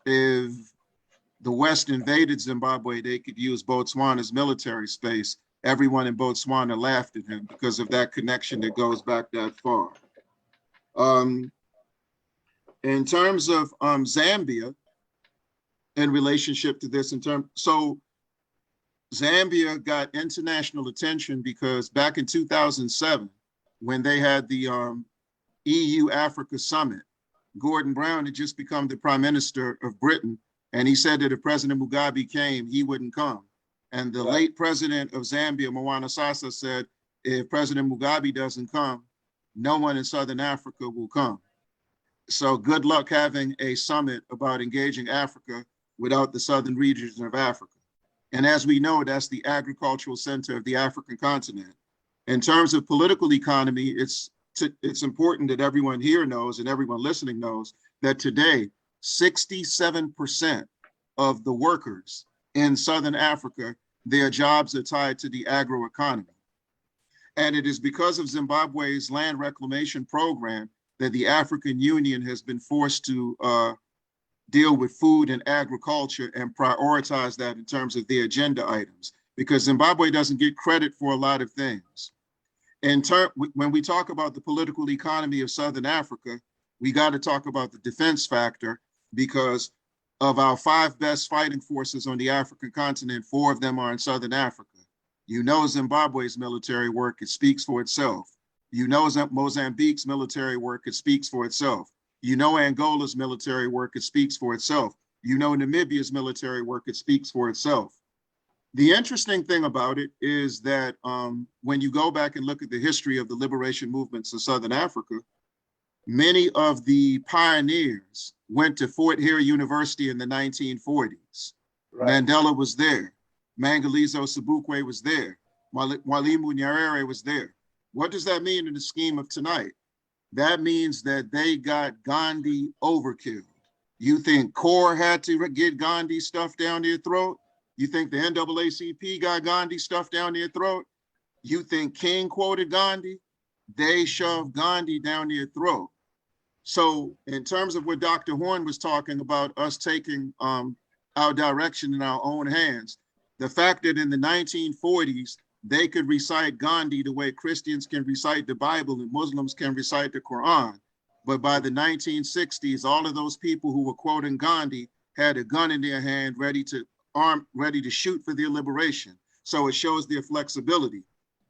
if the West invaded Zimbabwe, they could use Botswana's military space, everyone in Botswana laughed at him because of that connection that goes back that far. In terms of Zambia, in relationship to this, so Zambia got international attention because back in 2007, when they had the EU Africa Summit, Gordon Brown had just become the Prime Minister of Britain, and he said that if President Mugabe came, he wouldn't come. And the late president of Zambia, Moana Sasa, said, if President Mugabe doesn't come, no one in Southern Africa will come. So good luck having a summit about engaging Africa without the southern regions of Africa. And as we know, that's the agricultural center of the African continent. In terms of political economy, it's important that everyone here knows and everyone listening knows that today, 67% of the workers in Southern Africa, their jobs are tied to the agroeconomy. And it is because of Zimbabwe's land reclamation program that the African Union has been forced to deal with food and agriculture and prioritize that in terms of their agenda items, because Zimbabwe doesn't get credit for a lot of things. When we talk about the political economy of Southern Africa, we got to talk about the defense factor, because of our 5 best fighting forces on the African continent, 4 of them are in Southern Africa. You know Zimbabwe's military work, it speaks for itself. You know Mozambique's military work, it speaks for itself. You know Angola's military work, it speaks for itself. You know Namibia's military work, it speaks for itself. The interesting thing about it is that when you go back and look at the history of the liberation movements in Southern Africa, many of the pioneers went to Fort Hare University in the 1940s. Right. Mandela was there. Mangalizo Sobukwe was there. Mwalimu Nyerere was there. What does that mean in the scheme of tonight? That means that they got Gandhi overkill. You think CORE had to get Gandhi stuff down their throat? You think the NAACP got Gandhi stuff down their throat? You think King quoted Gandhi? They shoved Gandhi down their throat. So in terms of what Dr. Horne was talking about, us taking our direction in our own hands, the fact that in the 1940s, they could recite Gandhi the way Christians can recite the Bible and Muslims can recite the Quran. But by the 1960s, all of those people who were quoting Gandhi had a gun in their hand, ready to shoot for their liberation. So it shows their flexibility.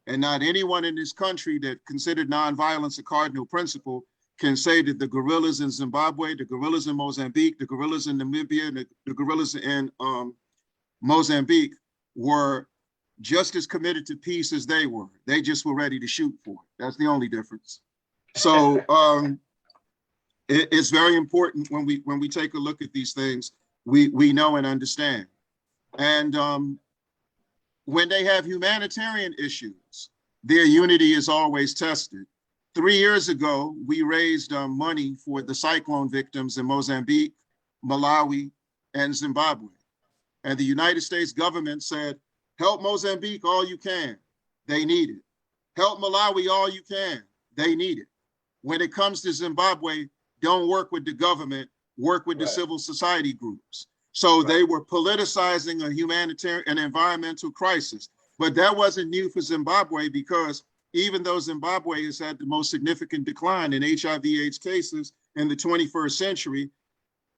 And not anyone in this country that considered nonviolence a cardinal principle can say that the guerrillas in Zimbabwe, the guerrillas in Mozambique, the guerrillas in Namibia, and the guerrillas in Mozambique were just as committed to peace as they were. They just were ready to shoot for it. That's the only difference. So it's very important when we take a look at these things, we know and understand. And when they have humanitarian issues, their unity is always tested. 3 years ago, we raised money for the cyclone victims in Mozambique, Malawi, and Zimbabwe. And the United States government said, help Mozambique all you can, they need it. Help Malawi all you can, they need it. When it comes to Zimbabwe, don't work with the government, work with the civil society groups. So they were politicizing a humanitarian and environmental crisis. But that wasn't new for Zimbabwe, because even though Zimbabwe has had the most significant decline in HIV/AIDS cases in the 21st century,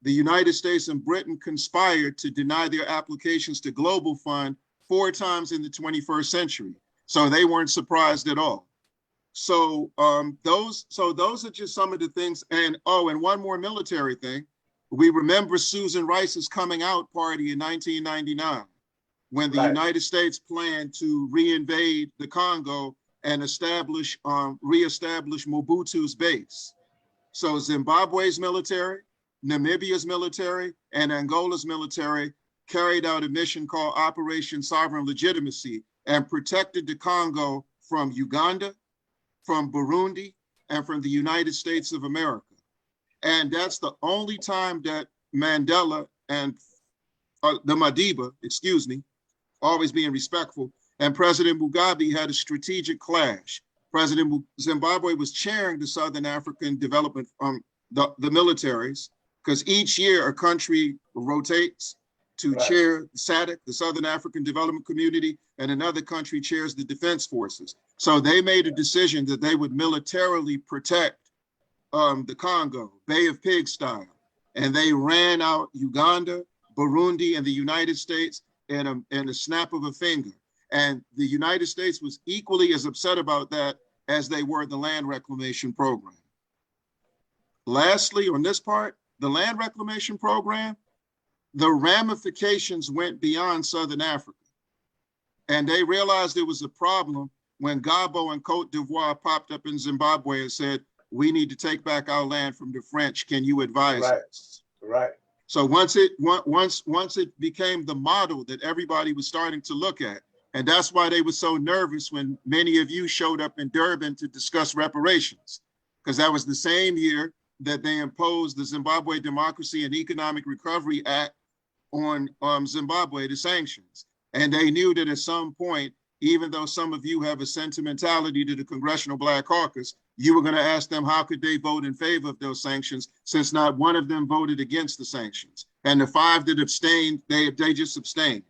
the United States and Britain conspired to deny their applications to Global Fund 4 times in the 21st century. So they weren't surprised at all. So those are just some of the things. And and one more military thing. We remember Susan Rice's coming out party in 1999, when the United States planned to reinvade the Congo and reestablish Mobutu's base. So Zimbabwe's military, Namibia's military, and Angola's military carried out a mission called Operation Sovereign Legitimacy and protected the Congo from Uganda, from Burundi, and from the United States of America. And that's the only time that Mandela and the Madiba, always being respectful, and President Mugabe had a strategic clash. Zimbabwe was chairing the Southern African Development, the militaries, because each year a country rotates to chair SADC, the Southern African Development Community, and another country chairs the defense forces. So they made a decision that they would militarily protect the Congo, Bay of Pigs style. And they ran out Uganda, Burundi, and the United States in a snap of a finger. And the United States was equally as upset about that as they were the land reclamation program. Lastly, on this part, the land reclamation program, the ramifications went beyond Southern Africa. And they realized there was a problem when Gabo and Cote d'Ivoire popped up in Zimbabwe and said, we need to take back our land from the French. Can you advise us? Right. So once it became the model that everybody was starting to look at, and that's why they were so nervous when many of you showed up in Durban to discuss reparations, because that was the same year that they imposed the Zimbabwe Democracy and Economic Recovery Act on Zimbabwe, the sanctions. And they knew that at some point, even though some of you have a sentimentality to the Congressional Black Caucus, you were going to ask them how could they vote in favor of those sanctions, since not one of them voted against the sanctions. And the 5 that abstained, they just abstained.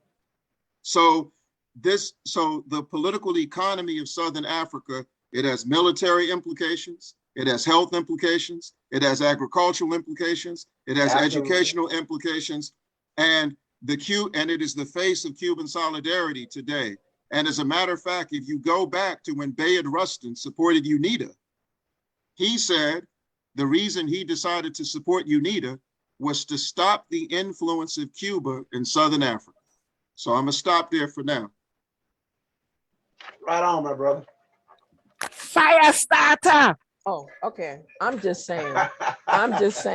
So the political economy of Southern Africa, it has military implications, it has health implications, it has agricultural implications, it has educational implications, and it is the face of Cuban solidarity today. And as a matter of fact, if you go back to when Bayard Rustin supported UNITA, he said the reason he decided to support UNITA was to stop the influence of Cuba in Southern Africa. So I'm gonna stop there for now. Right on, my brother. Fire starter. Oh, okay. I'm just saying, because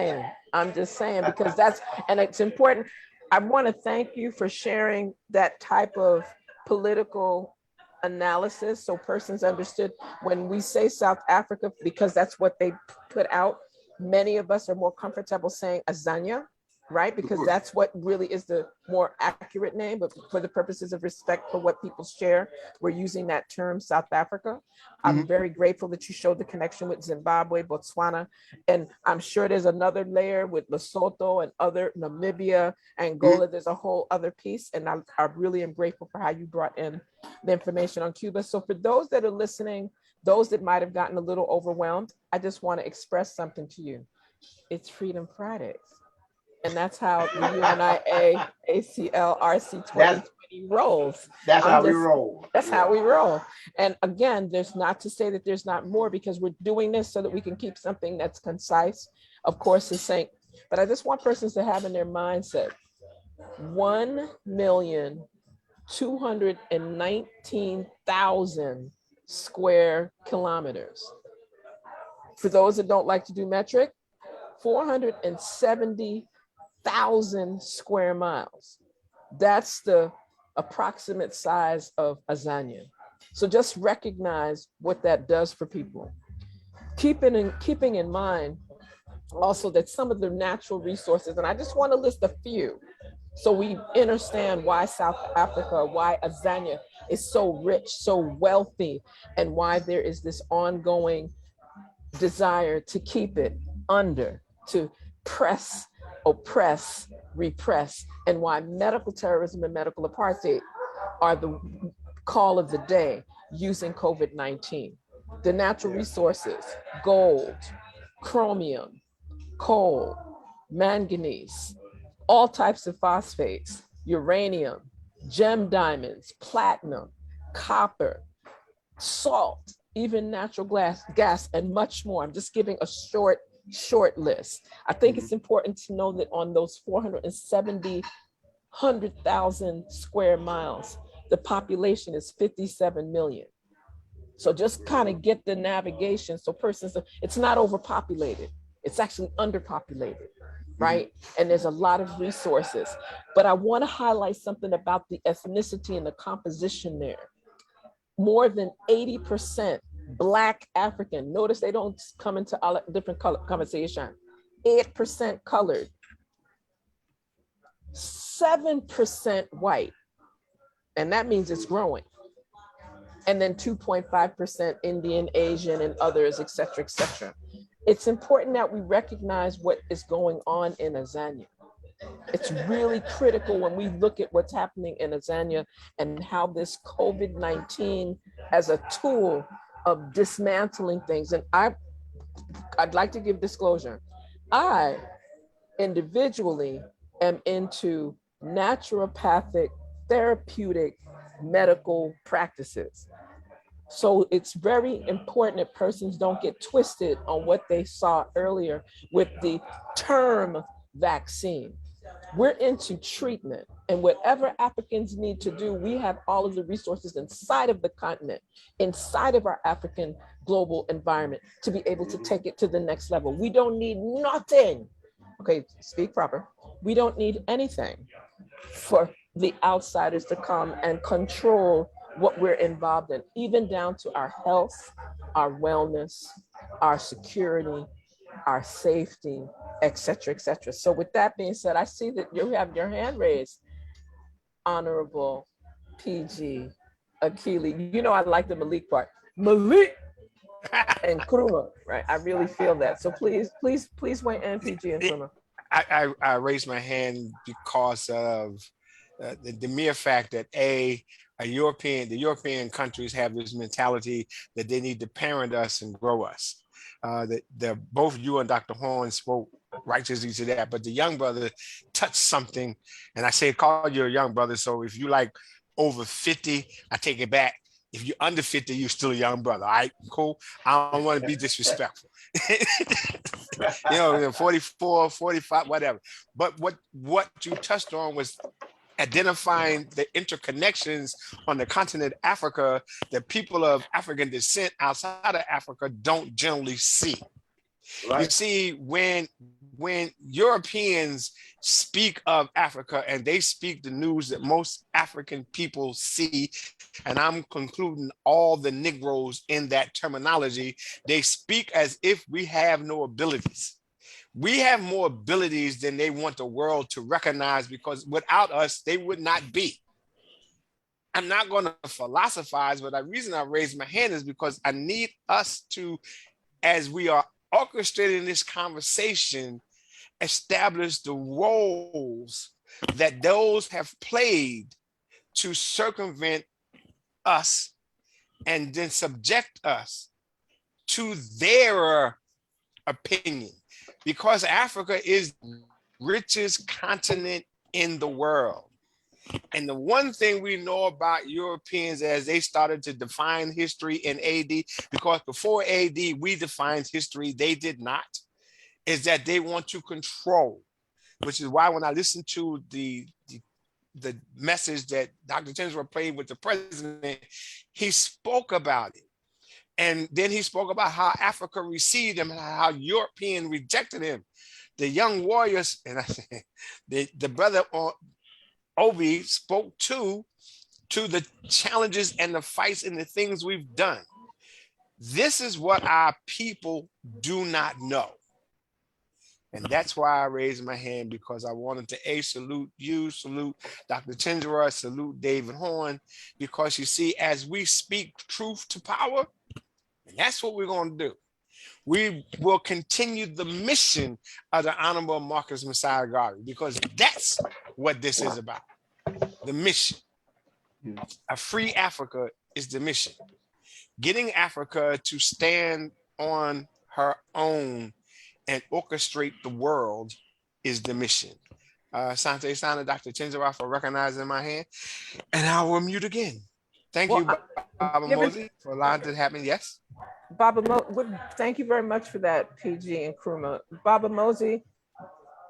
and it's important. I want to thank you for sharing that type of political analysis so persons understood when we say South Africa, because that's what they put out. Many of us are more comfortable saying Azania, right? Because that's what really is the more accurate name, but for the purposes of respect for what people share, we're using that term South Africa. I'm very grateful that you showed the connection with Zimbabwe, Botswana, and I'm sure there's another layer with Lesotho and other Namibia, Angola. There's a whole other piece, and I really am grateful for how you brought in the information on Cuba. So for those that are listening, those that might have gotten a little overwhelmed, I just want to express something to you. It's Freedom Fridays. And that's how the UNIA ACLRC 2020 rolls. That's how we roll. That's how we roll. And again, there's not to say that there's not more, because we're doing this so that we can keep something that's concise, of course, succinct. But I just want persons to have in their mindset 1,219,000 square kilometers. For those that don't like to do metric, 470,000 square miles. That's the approximate size of Azania. So just recognize what that does for people. Keeping in mind also that some of the natural resources, and I just want to list a few so we understand why South Africa, why Azania is so rich, so wealthy, and why there is this ongoing desire to keep it under, to press oppress, repress, and why medical terrorism and medical apartheid are the call of the day using COVID-19. The natural resources, gold, chromium, coal, manganese, all types of phosphates, uranium, gem diamonds, platinum, copper, salt, even natural gas, and much more. I'm just giving a short list. I think it's important to know that on those 100,000 square miles, the population is 57 million. So just kind of get the navigation. So it's not overpopulated. It's actually underpopulated, right? And there's a lot of resources. But I want to highlight something about the ethnicity and the composition there. More than 80% Black African. Notice they don't come into all different color conversation. 8% colored, 7% white, and that means it's growing. And then 2.5% Indian, Asian, and others, et cetera, et cetera. It's important that we recognize what is going on in Azania. It's really critical when we look at what's happening in Azania and how this COVID-19 as a tool of dismantling things. And I'd like to give disclosure. I individually am into naturopathic, therapeutic, medical practices. So it's very important that persons don't get twisted on what they saw earlier with the term vaccine. We're into treatment, and whatever Africans need to do, we have all of the resources inside of the continent, inside of our African global environment to be able to take it to the next level. We don't need nothing. Okay, speak proper. We don't need anything for the outsiders to come and control what we're involved in, even down to our health, our wellness, our security, our safety, et cetera, et cetera. So with that being said, I see that you have your hand raised, Honorable PG Akili. You know, I like the Malik part. Malik and Kuruma, right? I really feel that. So please weigh in, PG and Kuruma. I raised my hand because of the mere fact that the European countries have this mentality that they need to parent us and grow us. That both you and Dr. Horne spoke righteously to that, but the young brother touched something, and I say call you a young brother. So if you like over 50, I take it back. If you're under 50, you're still a young brother. All right, cool. I don't want to be disrespectful. 44, 45, whatever. But what you touched on was identifying the interconnections on the continent of Africa that people of African descent outside of Africa don't generally see. Right. You see, when Europeans speak of Africa and they speak the news that most African people see, and I'm concluding all the Negroes in that terminology, they speak as if we have no abilities. We have more abilities than they want the world to recognize, because without us, they would not be. I'm not going to philosophize, but the reason I raised my hand is because I need us to, as we are orchestrating this conversation, establish the roles that those have played to circumvent us and then subject us to their opinion. Because Africa is the richest continent in the world. And the one thing we know about Europeans as they started to define history in AD, because before AD we defined history, they did not, is that they want to control, which is why when I listened to the message that Dr. ChenziRa played with the president, he spoke about it. And then he spoke about how Africa received him and how European rejected him. The young warriors, and I said, the brother Obi spoke to the challenges and the fights and the things we've done. This is what our people do not know. And that's why I raised my hand, because I wanted to salute you, salute Dr. ChenziRa, salute David Horne, because you see, as we speak truth to power, and that's what we're going to do. We will continue the mission of the Honorable Marcus Messiah Garvey, because that's what this is about. The mission. A free Africa is the mission. Getting Africa to stand on her own and orchestrate the world is the mission. Sante Sana, Dr. ChenziRa, for recognizing my hand. And I will mute again. Thank you, Baba Mosey, for allowing that to happen. Yes? Thank you very much for that, PG and Kruma. Baba Mosey,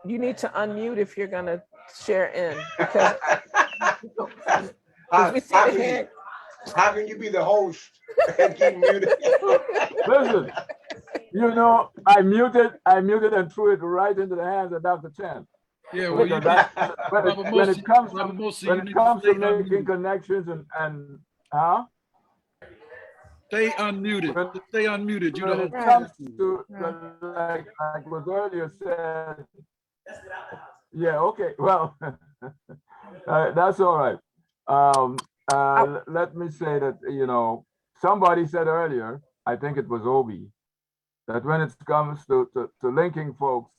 you need to unmute if you're going to share in, because we see the hand. How can you be the host and keep muted? Listen, you know, I muted and threw it right into the hands of Dr. Chen. Yeah, well, you when it comes to making connections and stay unmuted. Stay unmuted. You when know. it comes to like was earlier said, yeah, okay, well, that's all right. Let me say that, you know, somebody said earlier, I think it was Obi, that when it comes to linking folks,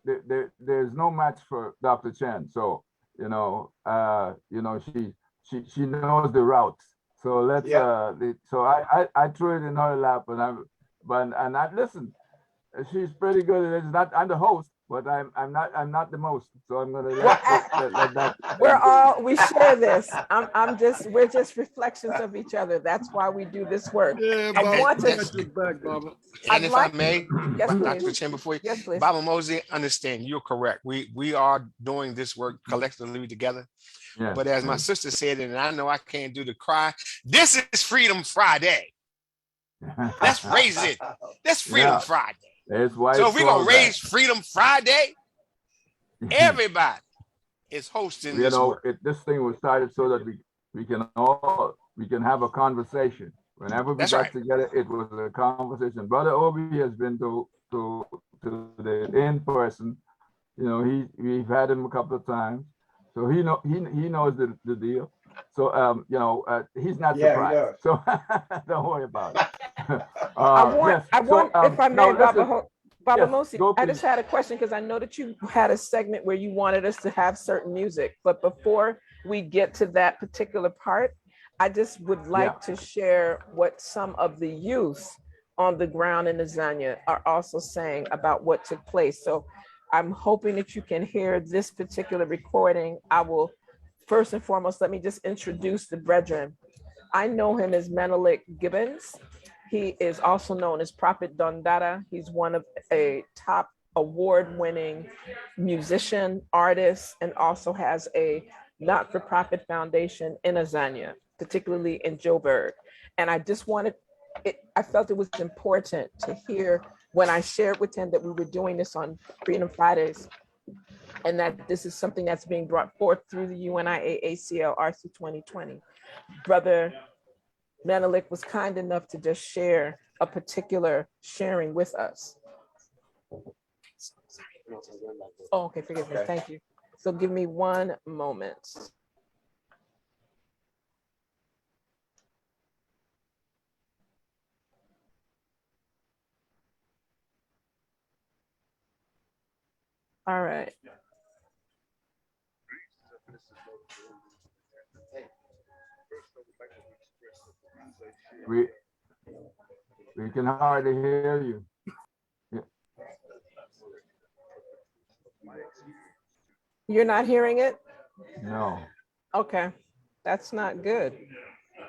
there's no match for Dr. Chen. So, she knows the routes. So let's, so I threw it in her lap, and I listen, she's pretty good at it. It's not, I'm the host, but I'm not the most. So I'm gonna let that. We share this. We're just reflections of each other. That's why we do this work. Yeah, I want to. back, Baba. And if I may, yes, Dr. Chen, before you, yes, please. Baba Mosey, understand, you're correct. We are doing this work collectively together. Yeah. But as my sister said, and I know I can't do the cry, this is Freedom Friday. Let's raise it. That's Freedom Friday. So if we're going to raise Freedom Friday, everybody is hosting this work. This thing was started so that we can have a conversation. Whenever we got together, it was a conversation. Brother Obi has been to the in-person. You know, we've had him a couple of times. So he knows the deal. So he's not surprised. So don't worry about it. If I may, Baba Mosey, I just had a question, because I know that you had a segment where you wanted us to have certain music, but before we get to that particular part, I just would like to share what some of the youth on the ground in Azania are also saying about what took place. So I'm hoping that you can hear this particular recording. I will, first and foremost, let me just introduce the brethren. I know him as Menelik Gibbons. He is also known as Prophet Dondada. He's one of a top award-winning musician, artist, and also has a not-for-profit foundation in Azania, particularly in Joburg. And I just I felt it was important to hear when I shared with him that we were doing this on Freedom Fridays, and that this is something that's being brought forth through the UNIA-ACL RC 2020. Brother Menelik was kind enough to just share a particular sharing with us. Oh, okay, forgive me, thank you. So give me one moment. All right. We can hardly hear you. Yeah. You're not hearing it? No. Okay, that's not good.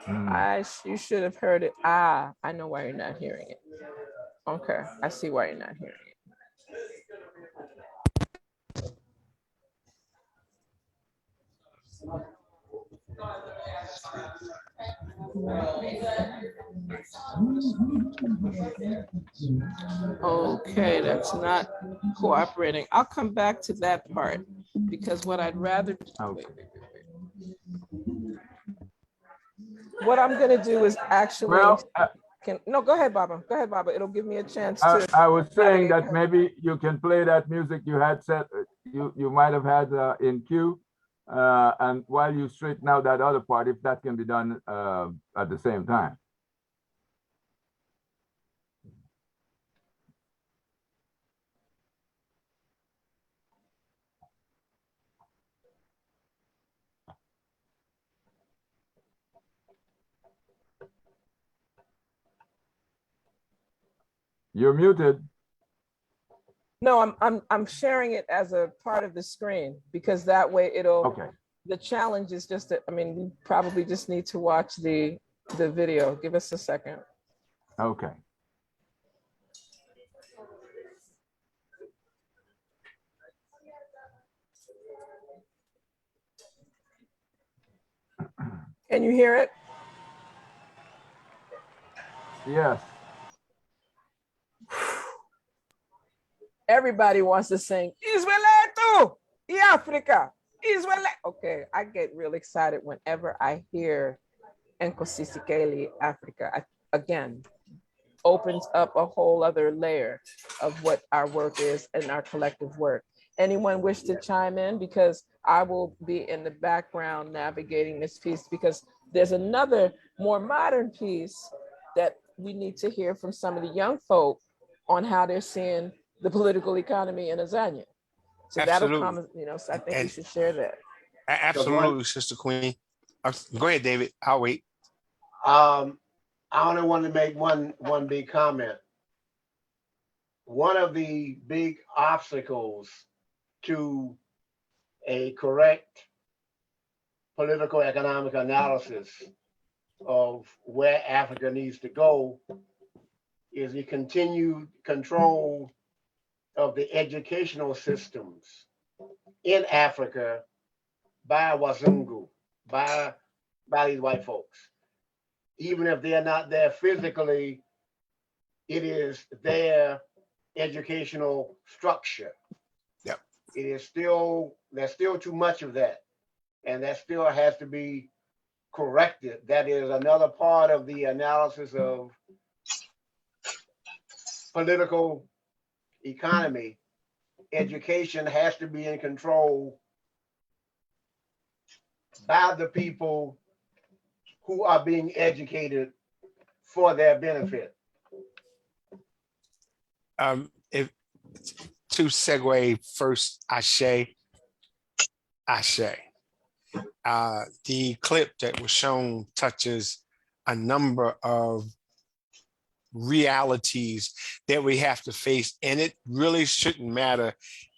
You should have heard it. I know why you're not hearing it. Okay, I see why you're not hearing it. Okay, that's not cooperating. I'll come back to that part, because what I'd rather what I'm gonna do is actually no, go ahead, Baba. Go ahead, Baba. It'll give me a chance to. I was saying that maybe you can play that music you had set, you might have had in queue, and while you straighten out that other part, if that can be done at the same time. You're muted. No, I'm sharing it as a part of the screen because that way it'll. Okay. The challenge is just that, I mean, we probably just need to watch the video. Give us a second. Okay. Can you hear it? Yes. Everybody wants to sing Israel y Africa. Israel. Okay, I get real excited whenever I hear Nkosisikeli Africa. Again, opens up a whole other layer of what our work is and our collective work. Anyone wish to chime in? Because I will be in the background navigating this piece because there's another more modern piece that we need to hear from some of the young folk on how they're seeing the political economy in Azania. So Absolutely. that'll come, you know, so I think we should share that. Absolutely, Sister Queen. Go ahead, David. I'll wait. I only want to make one big comment. One of the big obstacles to a correct political economic analysis of where Africa needs to go is the continued control of the educational systems in Africa by Wazungu, by these white folks. Even if they're not there physically, it is their educational structure. Yep. It is still, there's still too much of that. And that still has to be corrected. That is another part of the analysis of political economy. Education has to be in control by the people who are being educated for their benefit. If to segue first, Ashe. The clip that was shown touches a number of realities that we have to face, and it really shouldn't matter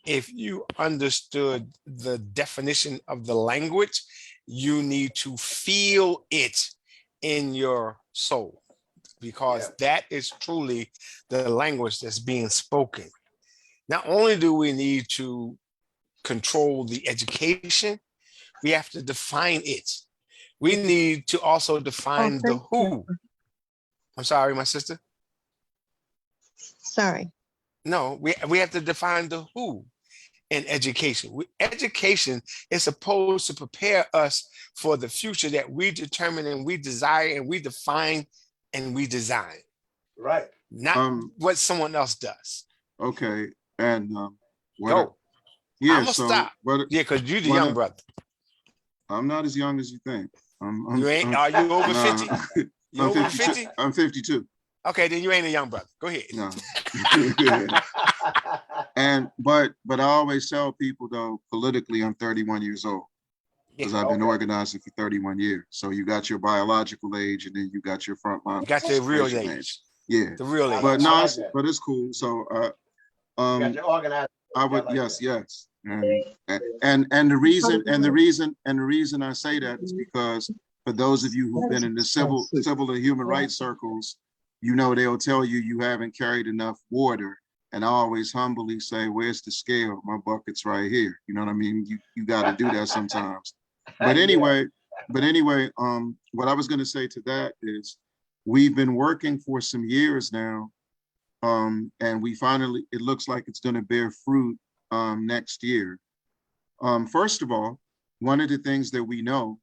if you understood the definition of the language. You need to feel it in your soul, because that is truly the language that's being spoken. Not only do we need to control the education, we have to define it. We need to also define the who. I'm sorry, my sister. Sorry. No, we have to define the who in education. Education is supposed to prepare us for the future that we determine and we desire and we define and we design. Right. Not what someone else does. Okay. And go. Yeah, I'm gonna stop. Yeah, because you're the young brother. I'm not as young as you think. You ain't? Are you over 50? You over 50? I'm 52. Okay, then you ain't a young brother. Go ahead. No. But I always tell people though, politically, I'm 31 years old because I've been organizing for 31 years. So you got your biological age, and then you got your frontline. You got your real age. Yeah, the real age. But no, but it's cool. So you got your organized. I would yes. And the reason I say that is because for those of you who've been in the civil and human rights circles, you know they'll tell you you haven't carried enough water. And I always humbly say, where's the scale? My bucket's right here. You know what I mean? You got to do that sometimes. But anyway, what I was going to say to that is we've been working for some years now. And we finally, it looks like it's going to bear fruit next year. First of all, one of the things that we know,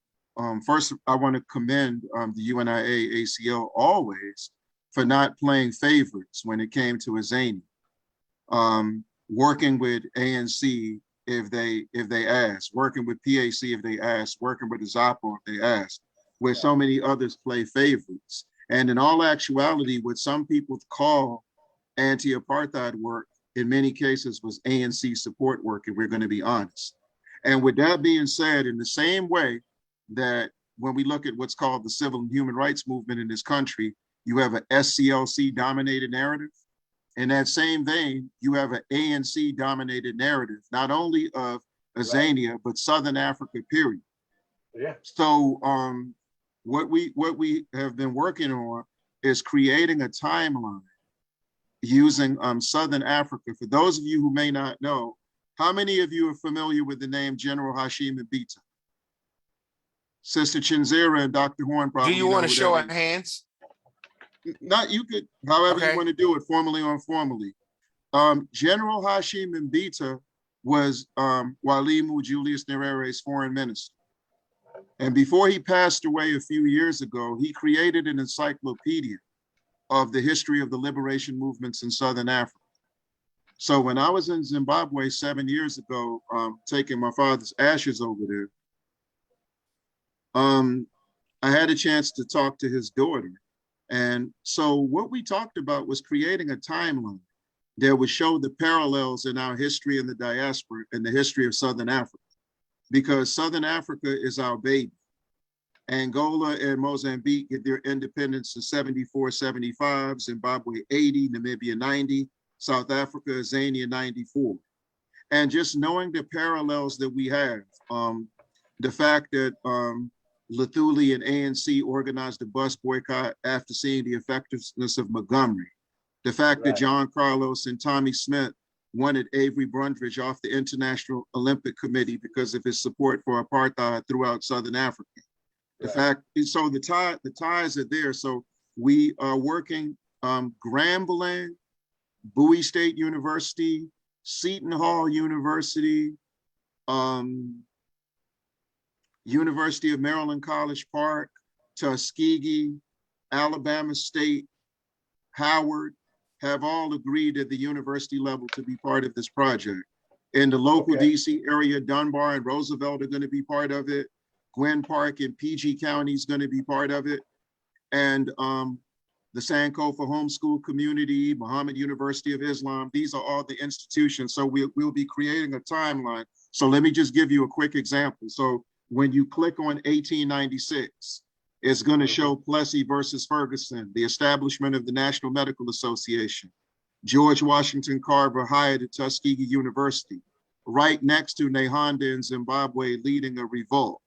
first, I want to commend the UNIA ACL always for not playing favorites when it came to Azania. Working with ANC if they ask, working with PAC if they ask, working with the ZAPA if they ask, where so many others play favorites. And in all actuality, what some people call anti-apartheid work in many cases was ANC support work, and we're going to be honest. And with that being said, in the same way that when we look at what's called the civil and human rights movement in this country, you have a SCLC dominated narrative. in that same vein, you have an ANC dominated narrative, not only of Azania, but Southern Africa, period. Yeah. So what we have been working on is creating a timeline using Southern Africa. For those of you who may not know, how many of you are familiar with the name General Hashim Mbita? Sister ChenziRa and Dr. Horne probably Do you know want to who show that our is. hands? Not, you could, however Okay. you want to do it, formally or informally. General Hashim Mbita was Walimu Julius Nyerere's foreign minister. And before he passed away a few years ago, he created an encyclopedia of the history of the liberation movements in Southern Africa. So when I was in Zimbabwe 7 years ago, taking my father's ashes over there, I had a chance to talk to his daughter. And so what we talked about was creating a timeline that would show the parallels in our history in the diaspora and the history of Southern Africa, because Southern Africa is our baby. Angola and Mozambique get their independence in 74, 75, Zimbabwe 80, Namibia 90, South Africa, Azania 94. And just knowing the parallels that we have, the fact that Luthuli and ANC organized a bus boycott after seeing the effectiveness of Montgomery, the fact that John Carlos and Tommy Smith wanted Avery Brundage off the International Olympic Committee because of his support for apartheid throughout Southern Africa. The fact, so the ties are there. So we are working Grambling, Bowie State University, Seton Hall University, University of Maryland College Park, Tuskegee, Alabama State, Howard, have all agreed at the university level to be part of this project. In the local DC area, Dunbar and Roosevelt are going to be part of it. Gwen Park and PG County is going to be part of it. And the Sankofa homeschool community, Muhammad University of Islam, these are all the institutions. So we'll be creating a timeline. So let me just give you a quick example. So when you click on 1896, it's going to show Plessy versus Ferguson, the establishment of the National Medical Association, George Washington Carver hired at Tuskegee University, right next to Nehanda in Zimbabwe leading a revolt,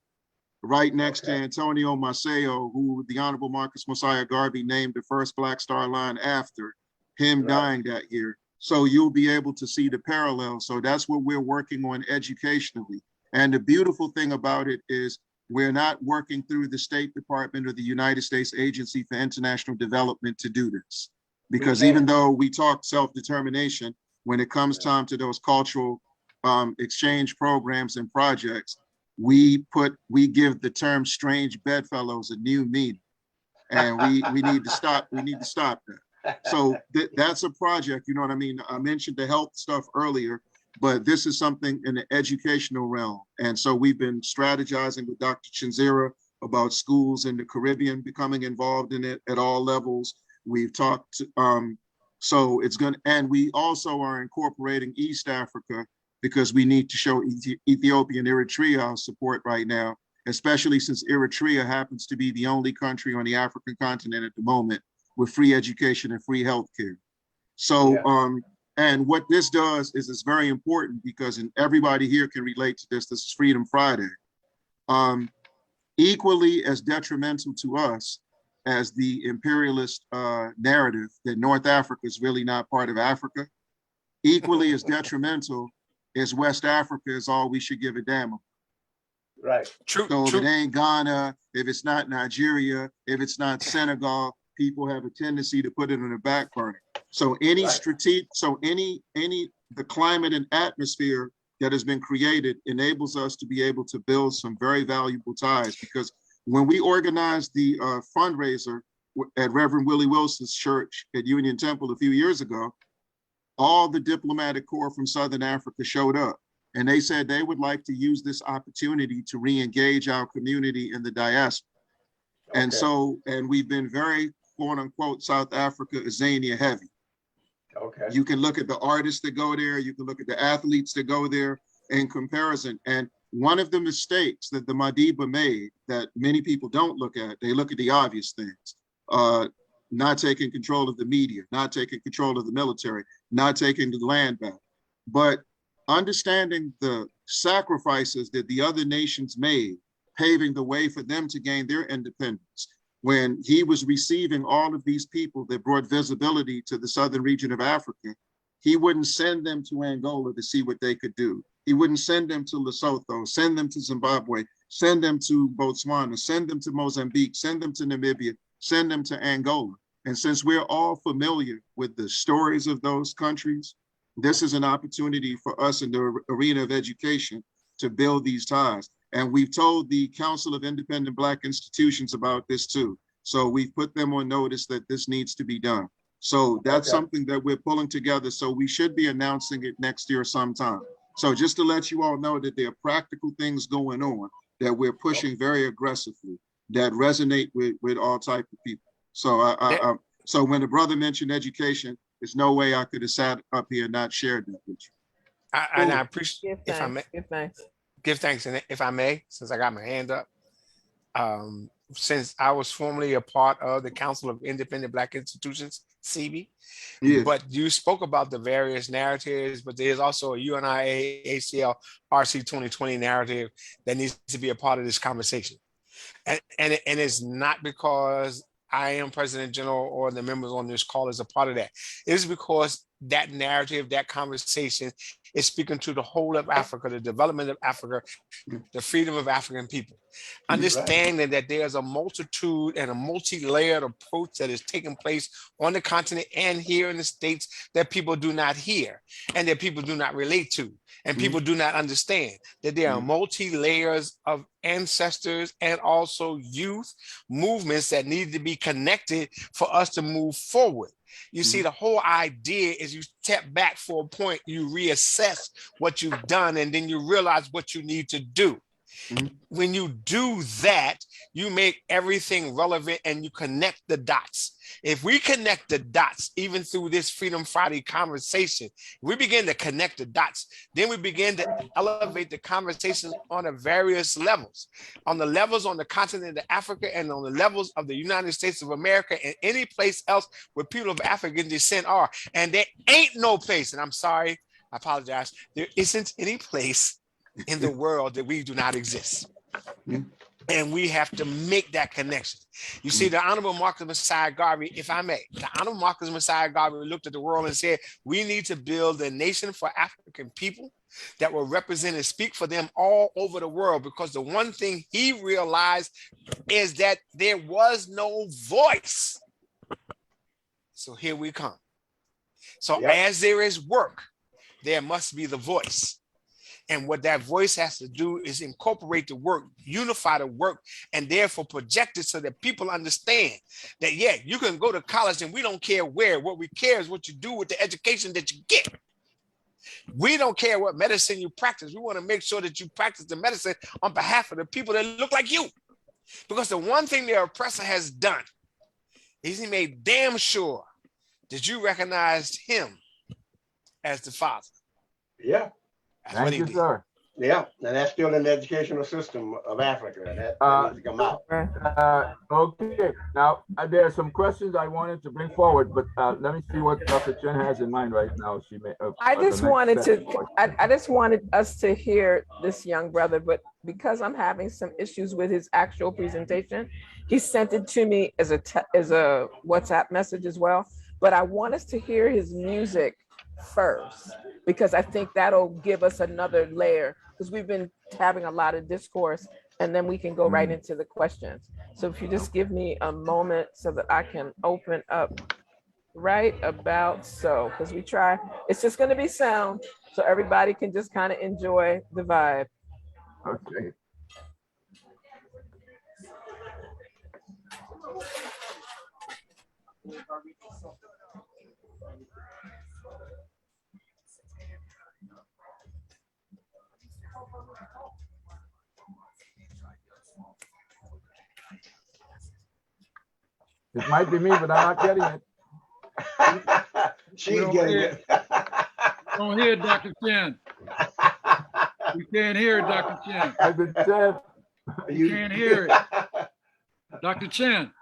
right next to Antonio Maceo, who the Honorable Marcus Mosiah Garvey named the first Black Star Line after him dying that year. So you'll be able to see the parallels. So that's what we're working on educationally. And the beautiful thing about it is we're not working through the State Department or the United States Agency for International Development to do this. Because even though we talk self-determination, when it comes time to those cultural exchange programs and projects, we give the term strange bedfellows a new meaning. And we need to stop that. So that's a project, you know what I mean? I mentioned the health stuff earlier, but this is something in the educational realm. And so we've been strategizing with Dr. ChenziRa about schools in the Caribbean becoming involved in it at all levels. We've talked, so it's going to, and we also are incorporating East Africa because we need to show Ethiopia and Eritrea our support right now, especially since Eritrea happens to be the only country on the African continent at the moment with free education and free healthcare. So, and what this does is it's very important because, and everybody here can relate to this, this is Freedom Friday. Equally as detrimental to us as the imperialist narrative that North Africa is really not part of Africa, equally as detrimental as West Africa is all we should give a damn about. Right. True. So True. if it ain't Ghana, if it's not Nigeria, if it's not Senegal, people have a tendency to put it on the back burner. So any strategic, so the climate and atmosphere that has been created enables us to be able to build some very valuable ties, because when we organized the fundraiser at Reverend Willie Wilson's church at Union Temple a few years ago, all the diplomatic corps from Southern Africa showed up, and they said they would like to use this opportunity to re-engage our community in the diaspora. And so, and we've been very, quote unquote, South Africa Azania heavy. You can look at the artists that go there, you can look at the athletes that go there in comparison. And one of the mistakes that the Madiba made that many people don't look at, they look at the obvious things. not taking control of the media, not taking control of the military, not taking the land back, but understanding the sacrifices that the other nations made, paving the way for them to gain their independence. When he was receiving all of these people that brought visibility to the southern region of Africa, he wouldn't send them to Angola to see what they could do. He wouldn't send them to Lesotho, send them to Zimbabwe, send them to Botswana, send them to Mozambique, send them to Namibia, send them to Angola. And since we're all familiar with the stories of those countries, this is an opportunity for us in the arena of education to build these ties. And we've told the Council of Independent Black Institutions about this too. So we've put them on notice that this needs to be done. So that's something that we're pulling together. So we should be announcing it next year sometime. So just to let you all know that there are practical things going on that we're pushing very aggressively that resonate with all type of people. So so when the brother mentioned education, there's no way I could have sat up here and not shared that with you. And I appreciate, Give thanks. Give thanks. Give thanks, and if I may, since I got my hand up, since I was formerly a part of the Council of Independent Black Institutions, CB, Yes. but you spoke about the various narratives, but there's also a UNIA ACL RC 2020 narrative that needs to be a part of this conversation. And it's not because I am President General or the members on this call is a part of that. It is because that narrative, that conversation is speaking to the whole of Africa, the development of Africa, the freedom of African people. Understanding that there's a multitude and a multi-layered approach that is taking place on the continent and here in the States that people do not hear and that people do not relate to and people do not understand, that there are multi-layers of ancestors and also youth movements that need to be connected for us to move forward. You see, the whole idea is you step back for a point, you reassess what you've done, and then you realize what you need to do. When you do that, you make everything relevant and you connect the dots. If we connect the dots, even through this Freedom Friday conversation, we begin to connect the dots, then we begin to elevate the conversation on the various levels, on the levels on the continent of Africa and on the levels of the United States of America and any place else where people of African descent are. And there ain't no place, and I'm sorry, I apologize, there isn't any place in the world that we do not exist. And we have to make that connection. You see, the Honorable Marcus Messiah Garvey, if I may, the Honorable Marcus Messiah Garvey looked at the world and said, we need to build a nation for African people that will represent and speak for them all over the world, because the one thing he realized is that there was no voice. So here we come. So as there is work, there must be the voice. And what that voice has to do is incorporate the work, unify the work, and therefore project it so that people understand that, yeah, you can go to college and we don't care where. What we care is what you do with the education that you get. We don't care what medicine you practice. We want to make sure that you practice the medicine on behalf of the people that look like you. Because the one thing the oppressor has done is he made damn sure that you recognized him as the father. Yeah. That's what he did. Sir. Yeah, and that's still in the educational system of Africa. That needs to come out. Okay, now there are some questions I wanted to bring forward, but let me see what Dr. Chen has in mind right now. She may. I just wanted us to hear this young brother, but because I'm having some issues with his actual presentation, he sent it to me as a WhatsApp message as well. But I want us to hear his music first, because I think that'll give us another layer, because we've been having a lot of discourse, and then we can go right into the questions. So if you just give me a moment so that I can open up right about so, because we try, it's just going to be sound, so everybody can just kind of enjoy the vibe. Okay. It might be me, but I'm not getting it. She's getting it. Don't hear Dr. Chen. We can't hear it, Dr. Chen. I've been said. You can't hear it. Dr. Chen.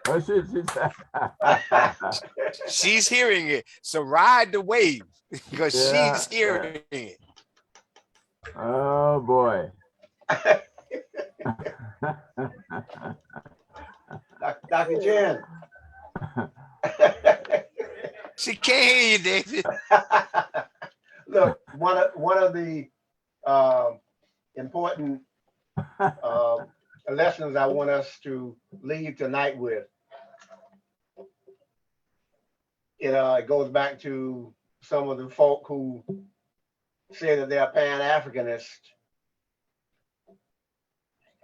What she said? She's hearing it. So ride the wave because Yeah, she's hearing it. Oh boy. Dr. Chen. She can't hear you, David. Look, one of the important lessons I want us to leave tonight with, it goes back to some of the folk who say that they're Pan-Africanists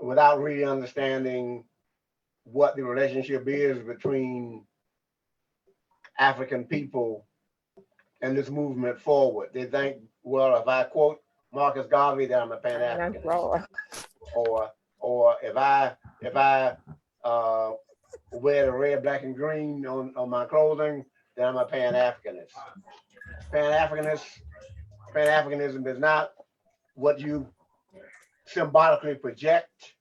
without really understanding what the relationship is between African people and this movement forward. They think, well, if I quote Marcus Garvey, that I'm a Pan-Africanist. Or if I wear the red, black, and green on my clothing, then I'm a Pan-Africanist. Pan-Africanism is not what you symbolically project.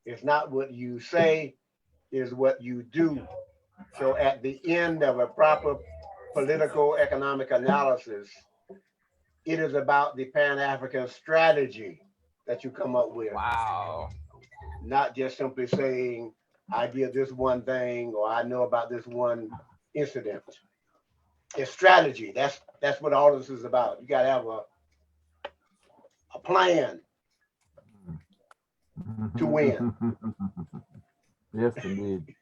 It's not what you say, it's what you do. So at the end of a proper political economic analysis, it is about the Pan-African strategy that you come up with. Wow. Not just simply saying, I did this one thing or I know about this one incident. It's strategy. That's what all this is about. You gotta have a plan to win. Yes, indeed.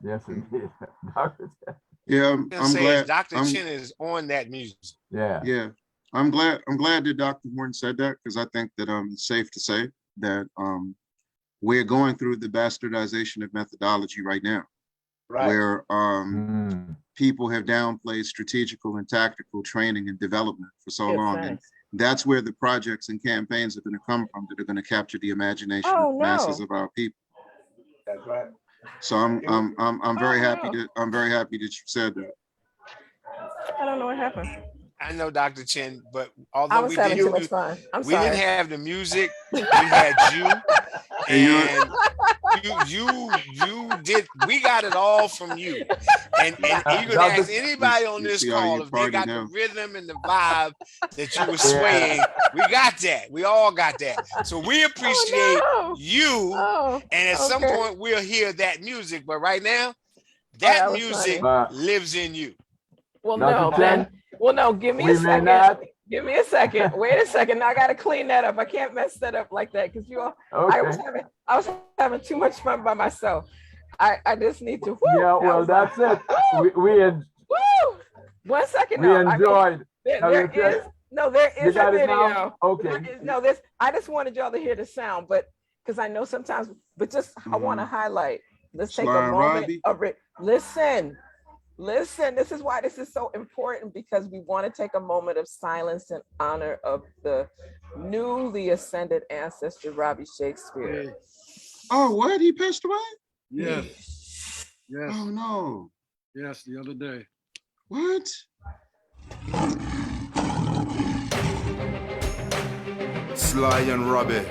Yes, indeed. Yeah, I'm glad. Dr. Chen is on that music. Yeah. Yeah, I'm glad that Dr. Horne said that, because I think that it's safe to say that we're going through the bastardization of methodology right now, Right. where people have downplayed strategical and tactical training and development for so long. And that's where the projects and campaigns are going to come from, that are going to capture the imagination of the masses of our people. That's right. So I'm very happy that you said that. I don't know what happened. I know, Dr. Chen, but I although was we having too didn't, much fun. I'm we sorry. didn't have the music, we had you, and you did. We got it all from you, and you can ask anybody on this call if they got the rhythm and the vibe that you were swaying. We got that. We all got that. So we appreciate you, and at some point we'll hear that music. But right now, that music lives in you. Well, no, then. Well, no, give me a second. Give me a second. Wait a second. I got to clean that up. I can't mess that up like that because I was having too much fun by myself. I just need to. Whoo, yeah, well, that's it. Woo! 1 second. We enjoyed. There is a video. Okay. I just wanted y'all to hear the sound, but because I know sometimes, but just I want to highlight. Let's take a moment of it. Listen, this is why this is so important, because we want to take a moment of silence in honor of the newly ascended ancestor, Robbie Shakespeare. Oh, what? He passed away? Yes. Yes. Oh, no. Yes, the other day. What? Sly and Robbie,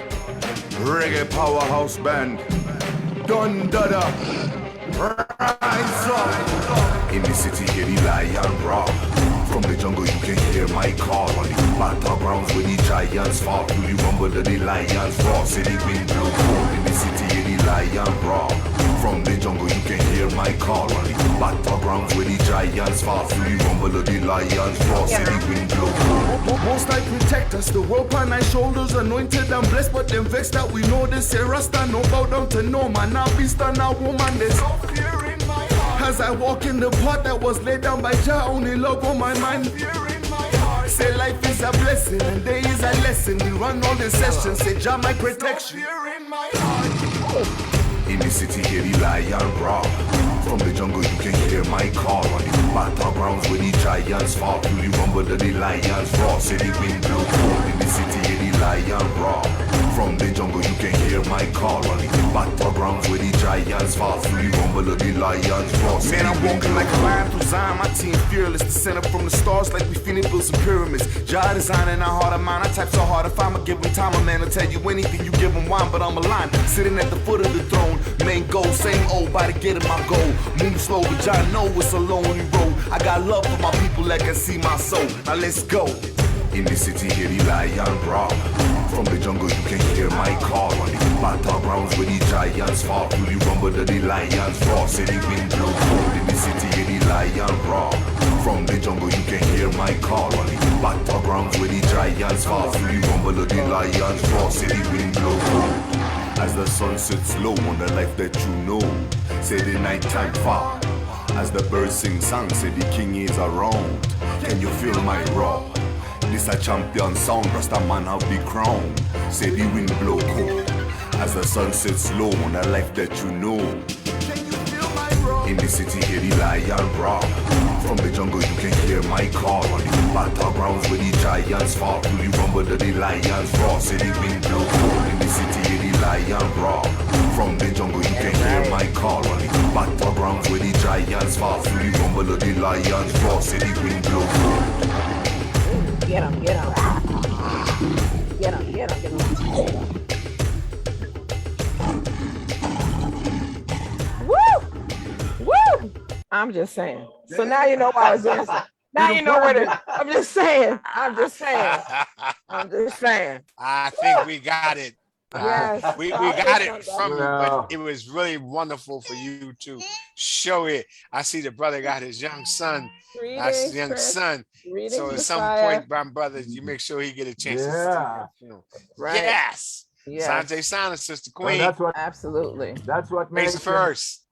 reggae powerhouse band, Don Dada, rise up. In the city, hear the lion roar. From the jungle, you can hear my call. On the battlegrounds where the giants fall, to the rumble of the lions roar. City wind blow cold. In the city, hear the lion roar. From the jungle, you can hear my call. On the battlegrounds where the giants fall, to the rumble of the lions roar. City wind blow cold. Most I protect us, the rope on our shoulders, anointed and blessed, but them vexed that we know this. Say Rasta, no bow down to no man, now beast and now woman. There's no fear in my heart. As I walk in the path that was laid down by Jah, only love on my mind. Fear in my heart. Say life is a blessing and there is a lesson. We run all the sessions, say Jah my protection. Fear in my heart. In the city, hear the lion roar. From the jungle, you can hear my call. On the battlegrounds where the giants fall, to the rumble of the lions roar. Say the wind blow cold. In the city, hear the lion roar. From the jungle, you can hear my call. On the battlegrounds where the giants fall, to the rumble of the lions roar. Man, I'm walking like a lion through Zion. My team fearless, descended from the stars like we finna build some pyramids. Jah designing our heart of mine. I type so hard, if I'ma give him time, a man will tell you anything. You give him wine, but I'm a lion, sitting at the foot of the throne. main goal, same old, by the getting my goal. Move slow, but y'all know it's a lonely road. I got love for my people that can see my soul. Now let's go. In the city, hear the lion roar. From the jungle, you can hear my call. On the battlegrounds where the giants fall. Through the rumble of the lions roar. Say the wind blow cold. In the city, hear the lion roar. From the jungle, you can hear my call. On the battlegrounds where the giants fall. Through the rumble of the lions roar. Say the wind blow cold. As the sun sets low on the life that you know. Say the nighttime fall. As the birds sing songs, say the king is around. Can you feel my roar? This a champion sound, Rasta man have the crown. Say the wind blow cold. As the sun sets low on the life that you know. Can you feel my roar? In the city, hear the lion roar. From the jungle, you can hear my call. On the battlegrounds where the giants fall. Through the rumble of the lions roar. Say the wind blow cold. In the city, hear the lion roar. From the jungle, you can hear my call. On the battlegrounds where the giants fall. Through the rumble of the lions roar. Say the wind blow cold. Get him, get him. Get him, get him, get him. Woo! Woo! I'm just saying. So now you know why I was dancing. Now you know what it, I'm just saying. I'm just saying. I'm just saying. I think we got it. Yes. We got it from you, but it was really wonderful for you to show it. I see the brother got his young son. That's his young son. So at some point, my brother, you make sure he get a chance to see that film. Right. Yes. Sanjay Sana, Sister Queen. That's what, absolutely. That's what makes it first.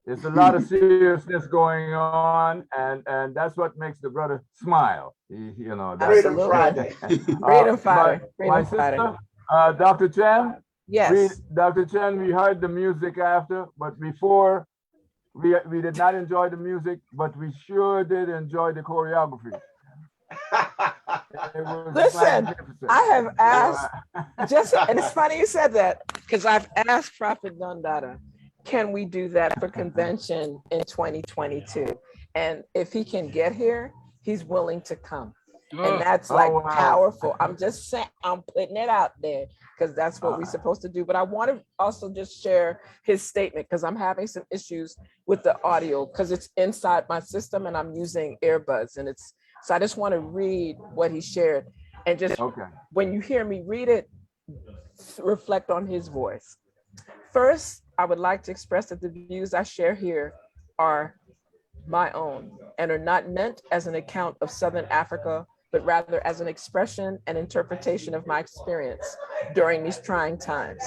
There's a lot of seriousness going on, and that's what makes the brother smile. You know, Freedom Friday. Freedom Friday. My sister, Dr. Chen. Yes. Dr. Chen, we heard the music after, but before, we did not enjoy the music, but we sure did enjoy the choreography. Listen, I have asked, and it's funny you said that, because I've asked Prophet Dundada, can we do that for convention in 2022? And if he can get here, he's willing to come. And that's like powerful. I'm just saying, I'm putting it out there because that's what we're supposed to do. But I want to also just share his statement because I'm having some issues with the audio because it's inside my system and I'm using earbuds and it's, so I just want to read what he shared and just when you hear me read it, reflect on his voice. First, I would like to express that the views I share here are my own and are not meant as an account of Southern Africa, but rather as an expression and interpretation of my experience during these trying times.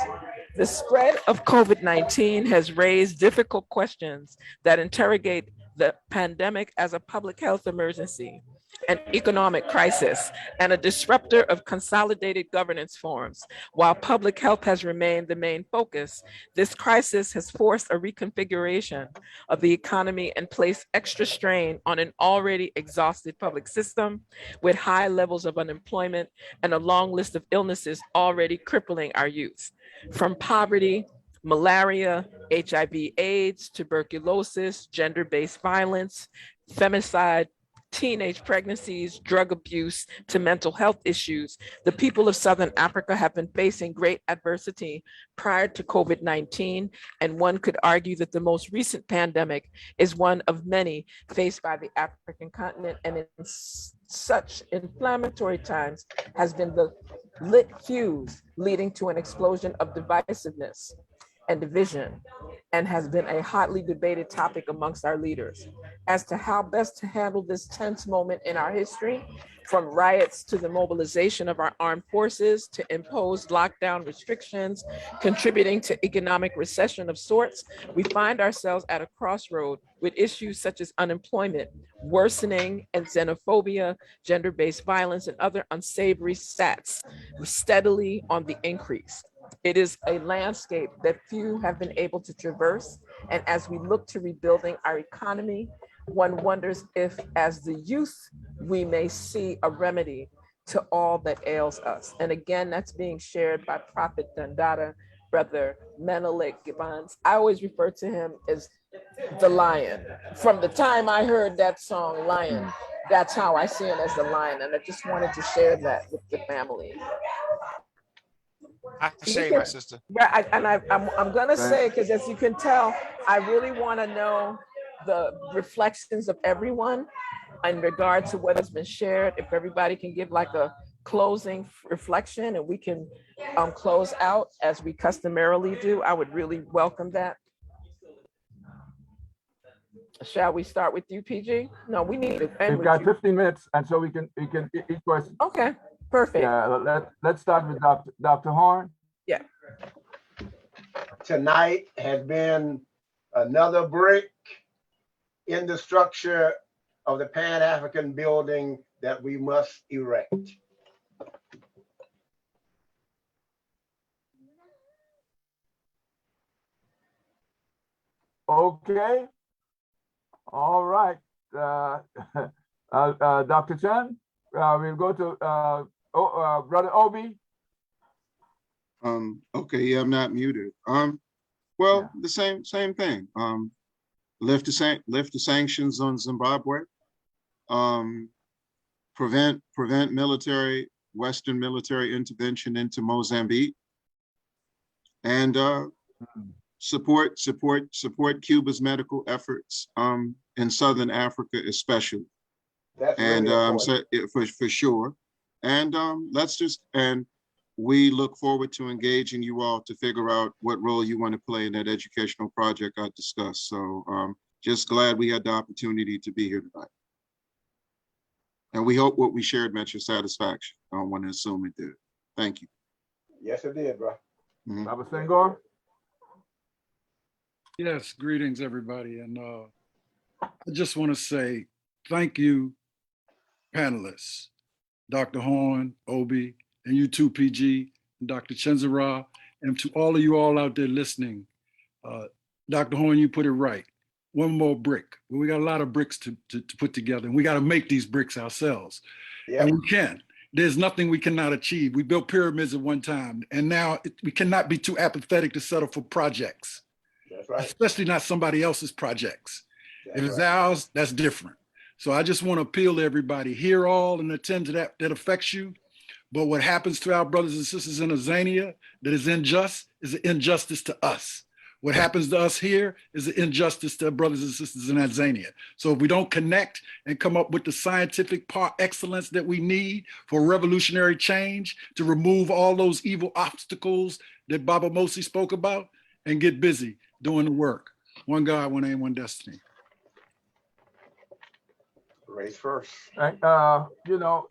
The spread of COVID-19 has raised difficult questions that interrogate the pandemic as a public health emergency, an economic crisis, and a disruptor of consolidated governance forms. While public health has remained the main focus, this crisis has forced a reconfiguration of the economy and placed extra strain on an already exhausted public system with high levels of unemployment and a long list of illnesses already crippling our youth. From poverty, malaria, HIV/AIDS, tuberculosis, gender-based violence, femicide, teenage pregnancies, drug abuse, to mental health issues, the people of Southern Africa have been facing great adversity prior to COVID-19, and one could argue that the most recent pandemic is one of many faced by the African continent, and in such inflammatory times has been the lit fuse leading to an explosion of divisiveness and division, and has been a hotly debated topic amongst our leaders as to how best to handle this tense moment in our history, from riots to the mobilization of our armed forces to imposed lockdown restrictions, contributing to economic recession of sorts. We find ourselves at a crossroad with issues such as unemployment, worsening, and xenophobia, gender-based violence, and other unsavory stats steadily on the increase. It is a landscape that few have been able to traverse. And as we look to rebuilding our economy, one wonders if, as the youth, we may see a remedy to all that ails us. And again, that's being shared by Prophet Dundada, Brother Menelik Gibbons. I always refer to him as the lion. From the time I heard that song, Lion, that's how I see him, as the lion. And I just wanted to share that with the family. Ashe, my sister. Yeah, I'm gonna say, because as you can tell, I really want to know the reflections of everyone in regard to what has been shared. If everybody can give like a closing reflection and we can close out as we customarily do, I would really welcome that. Shall we start with you, PG? No, we need to end We've with got you. 15 minutes, and so we can each question. Okay, perfect. Yeah, let's start with Dr. Horne. Yeah. Tonight has been another brick in the structure of the Pan-African building that we must erect. Okay. All right. Dr. Chen, we'll go to Brother Obi. Okay, yeah, I'm not muted. Well, Yeah. the same thing. Lift the sanctions on Zimbabwe. Prevent Western military intervention into Mozambique, and support Cuba's medical efforts in Southern Africa, especially. That's And really important. for sure. And and we look forward to engaging you all to figure out what role you want to play in that educational project I discussed. So just glad we had the opportunity to be here tonight. And we hope what we shared met your satisfaction. I don't want to assume it did. Thank you. Yes, it did, bro. Baba Senghor. Yes, greetings, everybody. And I just want to say thank you, panelists, Dr. Horne, Obi, and you too, PG, and Dr. ChenziRa, and to all of you all out there listening. Dr. Horne, you put it right. One more brick. We got a lot of bricks to put together, and we got to make these bricks ourselves. Yep. And we can. There's nothing we cannot achieve. We built pyramids at one time, and now we cannot be too apathetic to settle for projects. That's right. Especially not somebody else's projects. That's if it's right. ours, that's different. So I just want to appeal to everybody, hear all and attend to that affects you. But what happens to our brothers and sisters in Azania that is unjust is an injustice to us. What happens to us here is an injustice to our brothers and sisters in Azania. So if we don't connect and come up with the scientific par excellence that we need for revolutionary change to remove all those evil obstacles that Baba Mosi spoke about and get busy doing the work. One God, one aim, one destiny. Race first. You know,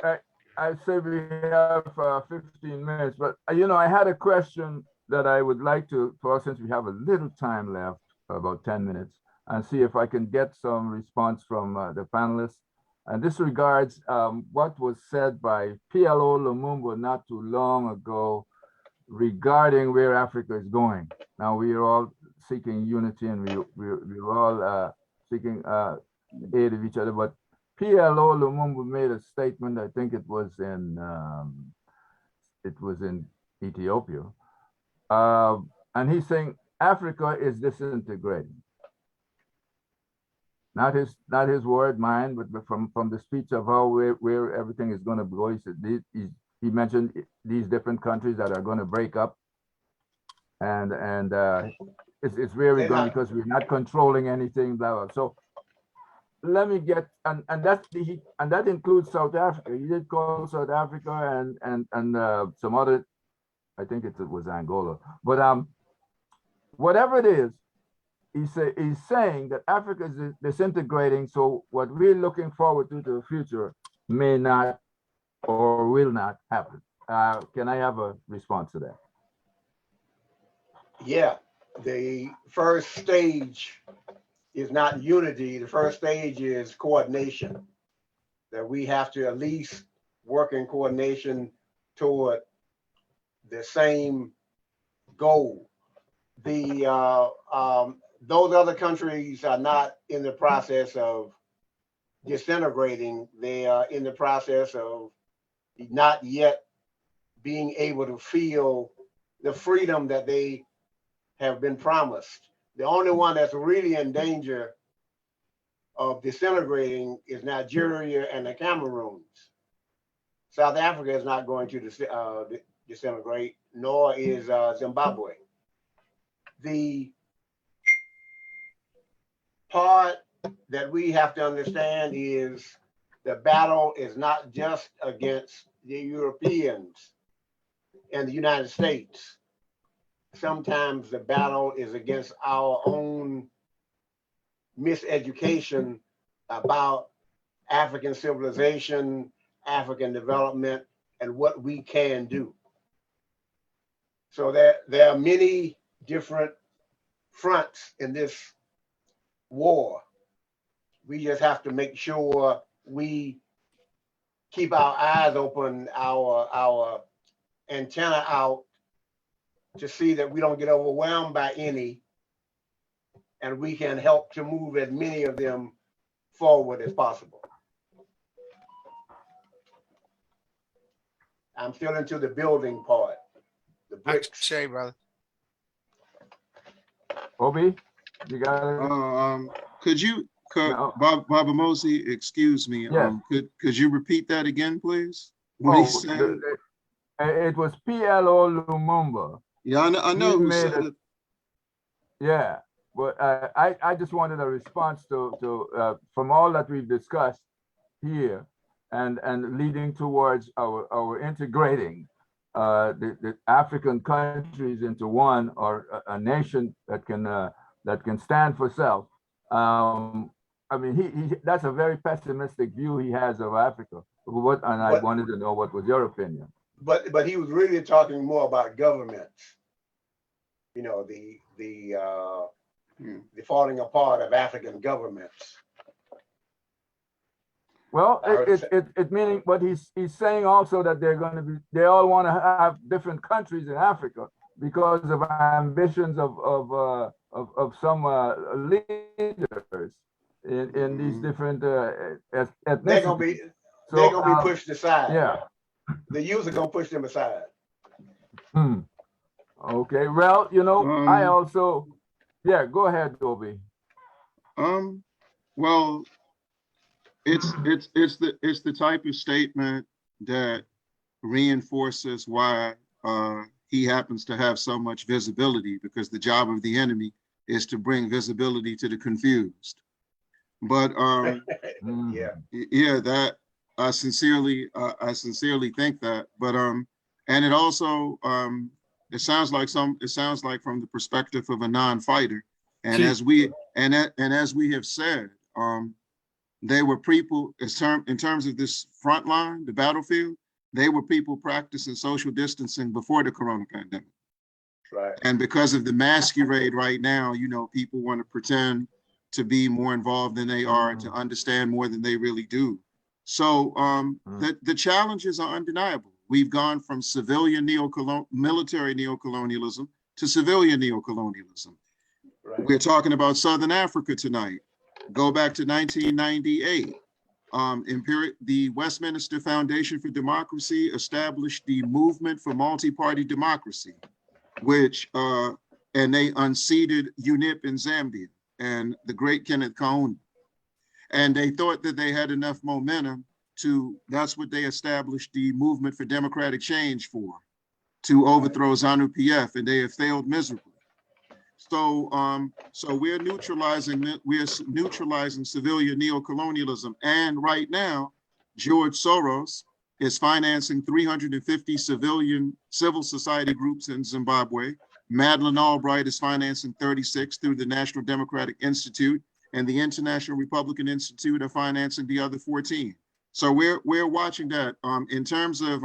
I say we have 15 minutes, but you know, I had a question that I would like to, since we have a little time left, about 10 minutes, and see if I can get some response from the panelists. And this regards what was said by PLO Lumumba not too long ago regarding where Africa is going. Now we are all seeking unity, and we're all seeking aid of each other, but PLO Lumumba made a statement, I think it was in Ethiopia, and he's saying Africa is disintegrating. Not his word, mine, but from the speech of how where everything is going to go. He said he mentioned these different countries that are going to break up, and it's really going because we're not controlling anything. Blah blah. So let me get and that includes South Africa. He did call South Africa and some other. I think it was Angola, but whatever it is, he's saying that Africa is disintegrating. So what we're looking forward to the future may not or will not happen. Can I have a response to that? Yeah, the first stage is not unity. The first stage is coordination. That we have to at least work in coordination toward the same goal. Those other countries are not in the process of disintegrating. They are in the process of not yet being able to feel the freedom that they have been promised. The only one that's really in danger of disintegrating is Nigeria and the Cameroons. South Africa is not going to disintegrate, nor is Zimbabwe. The part that we have to understand is the battle is not just against the Europeans and the United States. Sometimes the battle is against our own miseducation about African civilization, African development, and what we can do. So there are many different fronts in this war. We just have to make sure we keep our eyes open, our antenna out to see that we don't get overwhelmed by any, and we can help to move as many of them forward as possible. I'm still into the building part. The bricks. Shay, brother. Obi, you got it? Could Baba Mosey, excuse me, Yes. Could you repeat that again, please? What he said? It was P.L.O. Lumumba. Yeah, I know who said it. Yeah, but I just wanted a response to from all that we've discussed here, and leading towards our integrating the African countries into one, or a nation that can stand for self. I mean, he that's a very pessimistic view he has of Africa. I wanted to know what was your opinion. But he was really talking more about governments. You know, the falling apart of African governments. Well, it meaning, but he's saying also that they all want to have different countries in Africa because of ambitions of some leaders in these different ethnicities. They're gonna be pushed aside. Yeah, the youth are gonna push them aside. Okay. Well, you know, I also, yeah. Go ahead, Obi. Well, it's the type of statement that reinforces why he happens to have so much visibility, because the job of the enemy is to bring visibility to the confused. But yeah, that I sincerely think that. But and it also it sounds like from the perspective of a non-fighter, and as we have said, they were people in terms of this front line, the battlefield. They were people practicing social distancing before the corona pandemic. Right. And because of the masquerade right now, you know, people want to pretend to be more involved than they are, to understand more than they really do. So the challenges are undeniable. We've gone from civilian military neocolonialism to civilian neocolonialism. Right. We're talking about Southern Africa tonight. Go back to 1998. The Westminster Foundation for Democracy established the Movement for Multi-Party Democracy, which and they unseated UNIP in Zambia and the great Kenneth Kahuni. And they thought that they had enough momentum that's what they established the Movement for Democratic Change for, to overthrow ZANU-PF, and they have failed miserably. So we're neutralizing civilian neocolonialism. And right now, George Soros is financing 350 civil society groups in Zimbabwe. Madeleine Albright is financing 36 through the National Democratic Institute, and the International Republican Institute are financing the other 14. So we're watching that. In terms of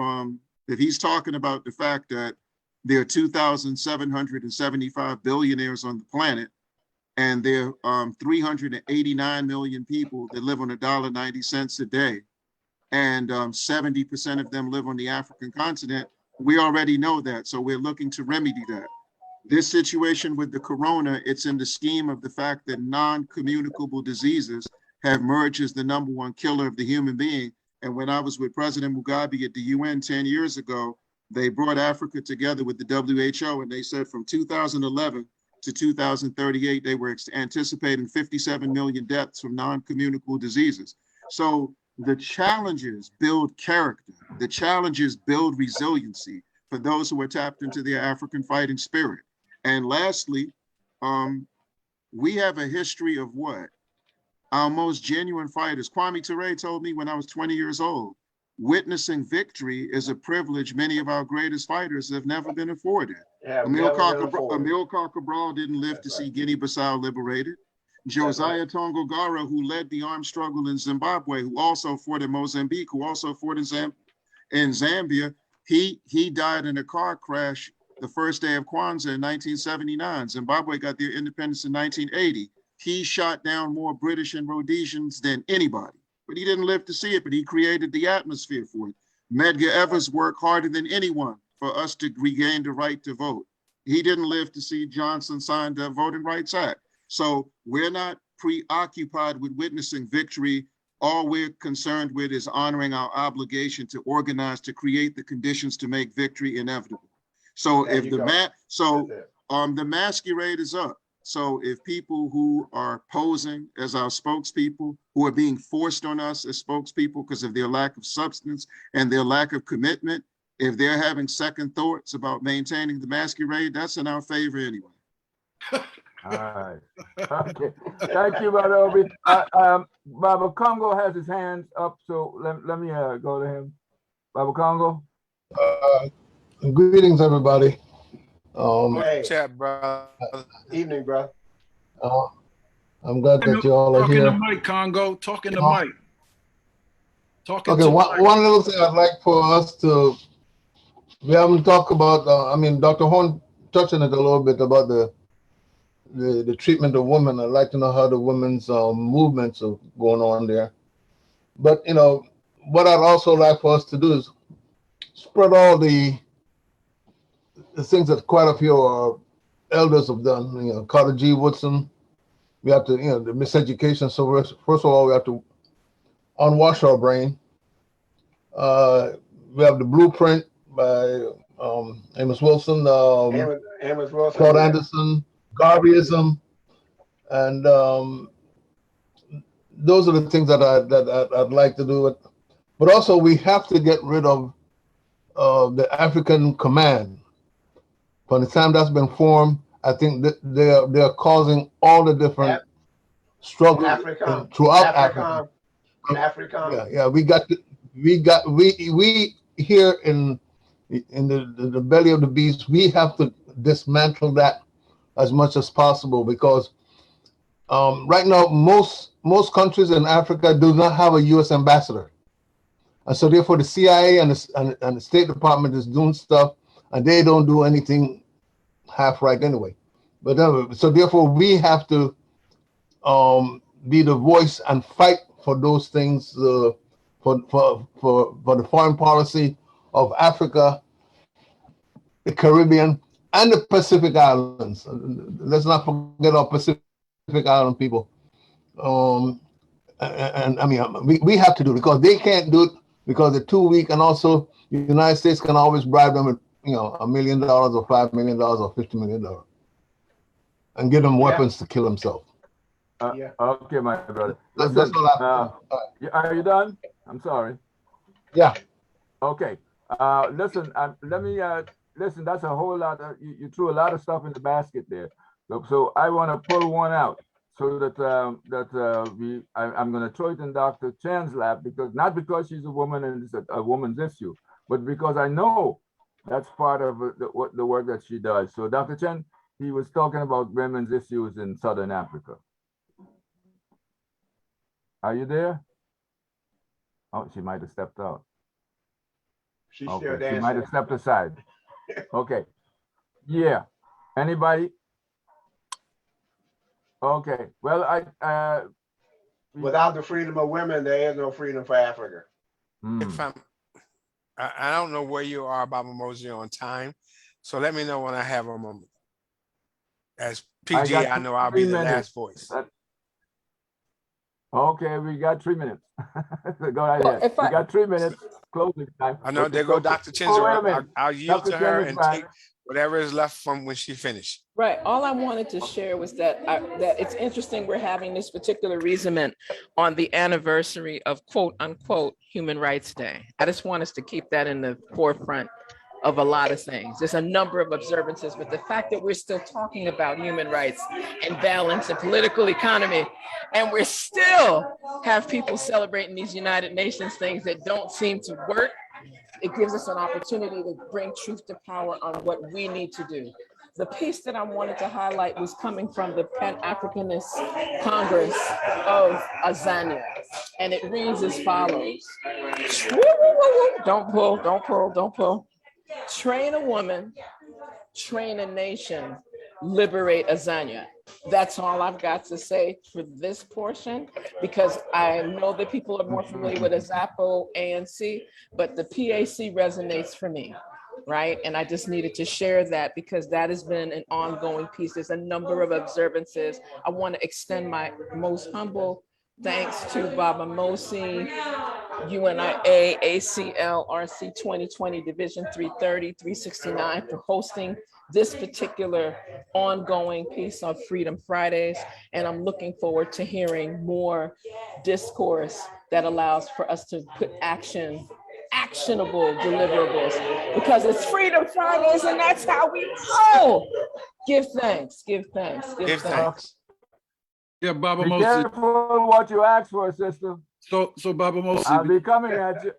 if he's talking about the fact that there are 2,775 billionaires on the planet, and there are 389 million people that live on $1.90 a day, and 70% of them live on the African continent. We already know that, so we're looking to remedy that. This situation with the corona, it's in the scheme of the fact that non-communicable diseases have merged as the #1 killer of the human being. And when I was with President Mugabe at the UN 10 years ago, they brought Africa together with the WHO, and they said from 2011 to 2038, they were anticipating 57 million deaths from non-communicable diseases. So the challenges build character. The challenges build resiliency. for those who are tapped into their African fighting spirit. And lastly, we have a history of what? Our most genuine fighters. Kwame Ture told me when I was 20 years old, witnessing victory is a privilege many of our greatest fighters have never been afforded. Yeah, Emil Cabral didn't live to see Guinea-Bissau liberated. Josiah Tongo Gara, who led the armed struggle in Zimbabwe, who also fought in Mozambique, who also fought in Zambia, he died in a car crash the first day of Kwanzaa in 1979. Zimbabwe got their independence in 1980. He shot down more British and Rhodesians than anybody, but he didn't live to see it, but he created the atmosphere for it. Medgar Evers worked harder than anyone for us to regain the right to vote. He didn't live to see Johnson sign the Voting Rights Act. So we're not preoccupied with witnessing victory. All we're concerned with is honoring our obligation to organize, to create the conditions to make victory inevitable. So if the masquerade is up. So if people who are posing as our spokespeople, who are being forced on us as spokespeople because of their lack of substance and their lack of commitment, if they're having second thoughts about maintaining the masquerade, that's in our favor anyway. All right. Okay. Thank you, Brother Obi. Baba Congo has his hands up, so let me go to him. Baba Congo. Greetings, everybody. Hey. Chat, brother. Evening, bro. I'm glad that you all are Talking here. to Mike, Congo. Talking to Mike. Talking Okay, to Mike. one little thing I'd like for us to be able to talk about, Dr. Horne touched on it a little bit about the treatment of women. I'd like to know how the women's movements are going on there. But, what I'd also like for us to do is spread all the things that quite a few of our elders have done. Carter G. Woodson, we have to, the miseducation. So first of all, we have to unwash our brain. We have the blueprint by Amos Wilson, Amos Wilson, Claude Anderson, Garveyism, and those are the things that I'd like to do. But also, we have to get rid of the African Command. From the time that's been formed, I think that they're causing all the different struggles throughout Africa. Yeah, we here in the belly of the beast, we have to dismantle that as much as possible, because right now most countries in Africa do not have a U.S. ambassador, and so therefore the CIA and the State Department is doing stuff, and they don't do anything half right anyway. But so therefore we have to be the voice and fight for those things, for the foreign policy of Africa, the Caribbean, and the Pacific Islands. Let's not forget our Pacific Island people. We have to do it, because they can't do it because they're too weak, and also the United States can always bribe them with $1 million or $5 million or $50 million and give them weapons to kill themselves. Okay, my brother. That's all are you done? I'm sorry. Yeah. Okay. Listen. Let me. Listen. That's a whole lot. You threw a lot of stuff in the basket there. So I want to pull one out so that I'm going to throw it in Dr. Chen's lap, not because she's a woman and it's a woman's issue, but because I know that's part of the work that she does. So Dr. Chen, he was talking about women's issues in Southern Africa. Are you there? Oh, she might have stepped out. She's still dancing. She might have stepped aside. Okay. Yeah. Anybody? Okay. Well, without the freedom of women, there is no freedom for Africa. I don't know where you are, Baba Mosey, on time, so let me know when I have a moment. As PG, I know I'll be the last voice. Okay, we got 3 minutes. Go ahead. We got 3 minutes. Closing time. I know. There go Dr. ChenziRa. I'll yield to her and take whatever is left from when she finished. Right. All I wanted to share was that it's interesting we're having this particular reasonment on the anniversary of quote unquote Human Rights Day. I just want us to keep that in the forefront of a lot of things. There's a number of observances, but the fact that we're still talking about human rights and balance and political economy, and we still have people celebrating these United Nations things that don't seem to work, it gives us an opportunity to bring truth to power on what we need to do. The piece that I wanted to highlight was coming from the Pan-Africanist Congress of Azania, and it reads as follows. Don't pull, don't pull, don't pull. Train a woman, train a nation, liberate Azania. That's all I've got to say for this portion, because I know that people are more familiar with Azapo ANC, but the PAC resonates for me, right? And I just needed to share that because that has been an ongoing piece. There's a number of observances. I want to extend my most humble thanks to Baba Mosi, UNIA, ACL, RC 2020, Division 330, 369 for hosting this particular ongoing piece on Freedom Fridays. And I'm looking forward to hearing more discourse that allows for us to put actionable deliverables, because it's Freedom Fridays and that's how we roll. Give thanks, give thanks, give thanks. Yeah, Baba Be Mosi. careful what you ask for, sister. So Baba I'll Mosi. be coming at you.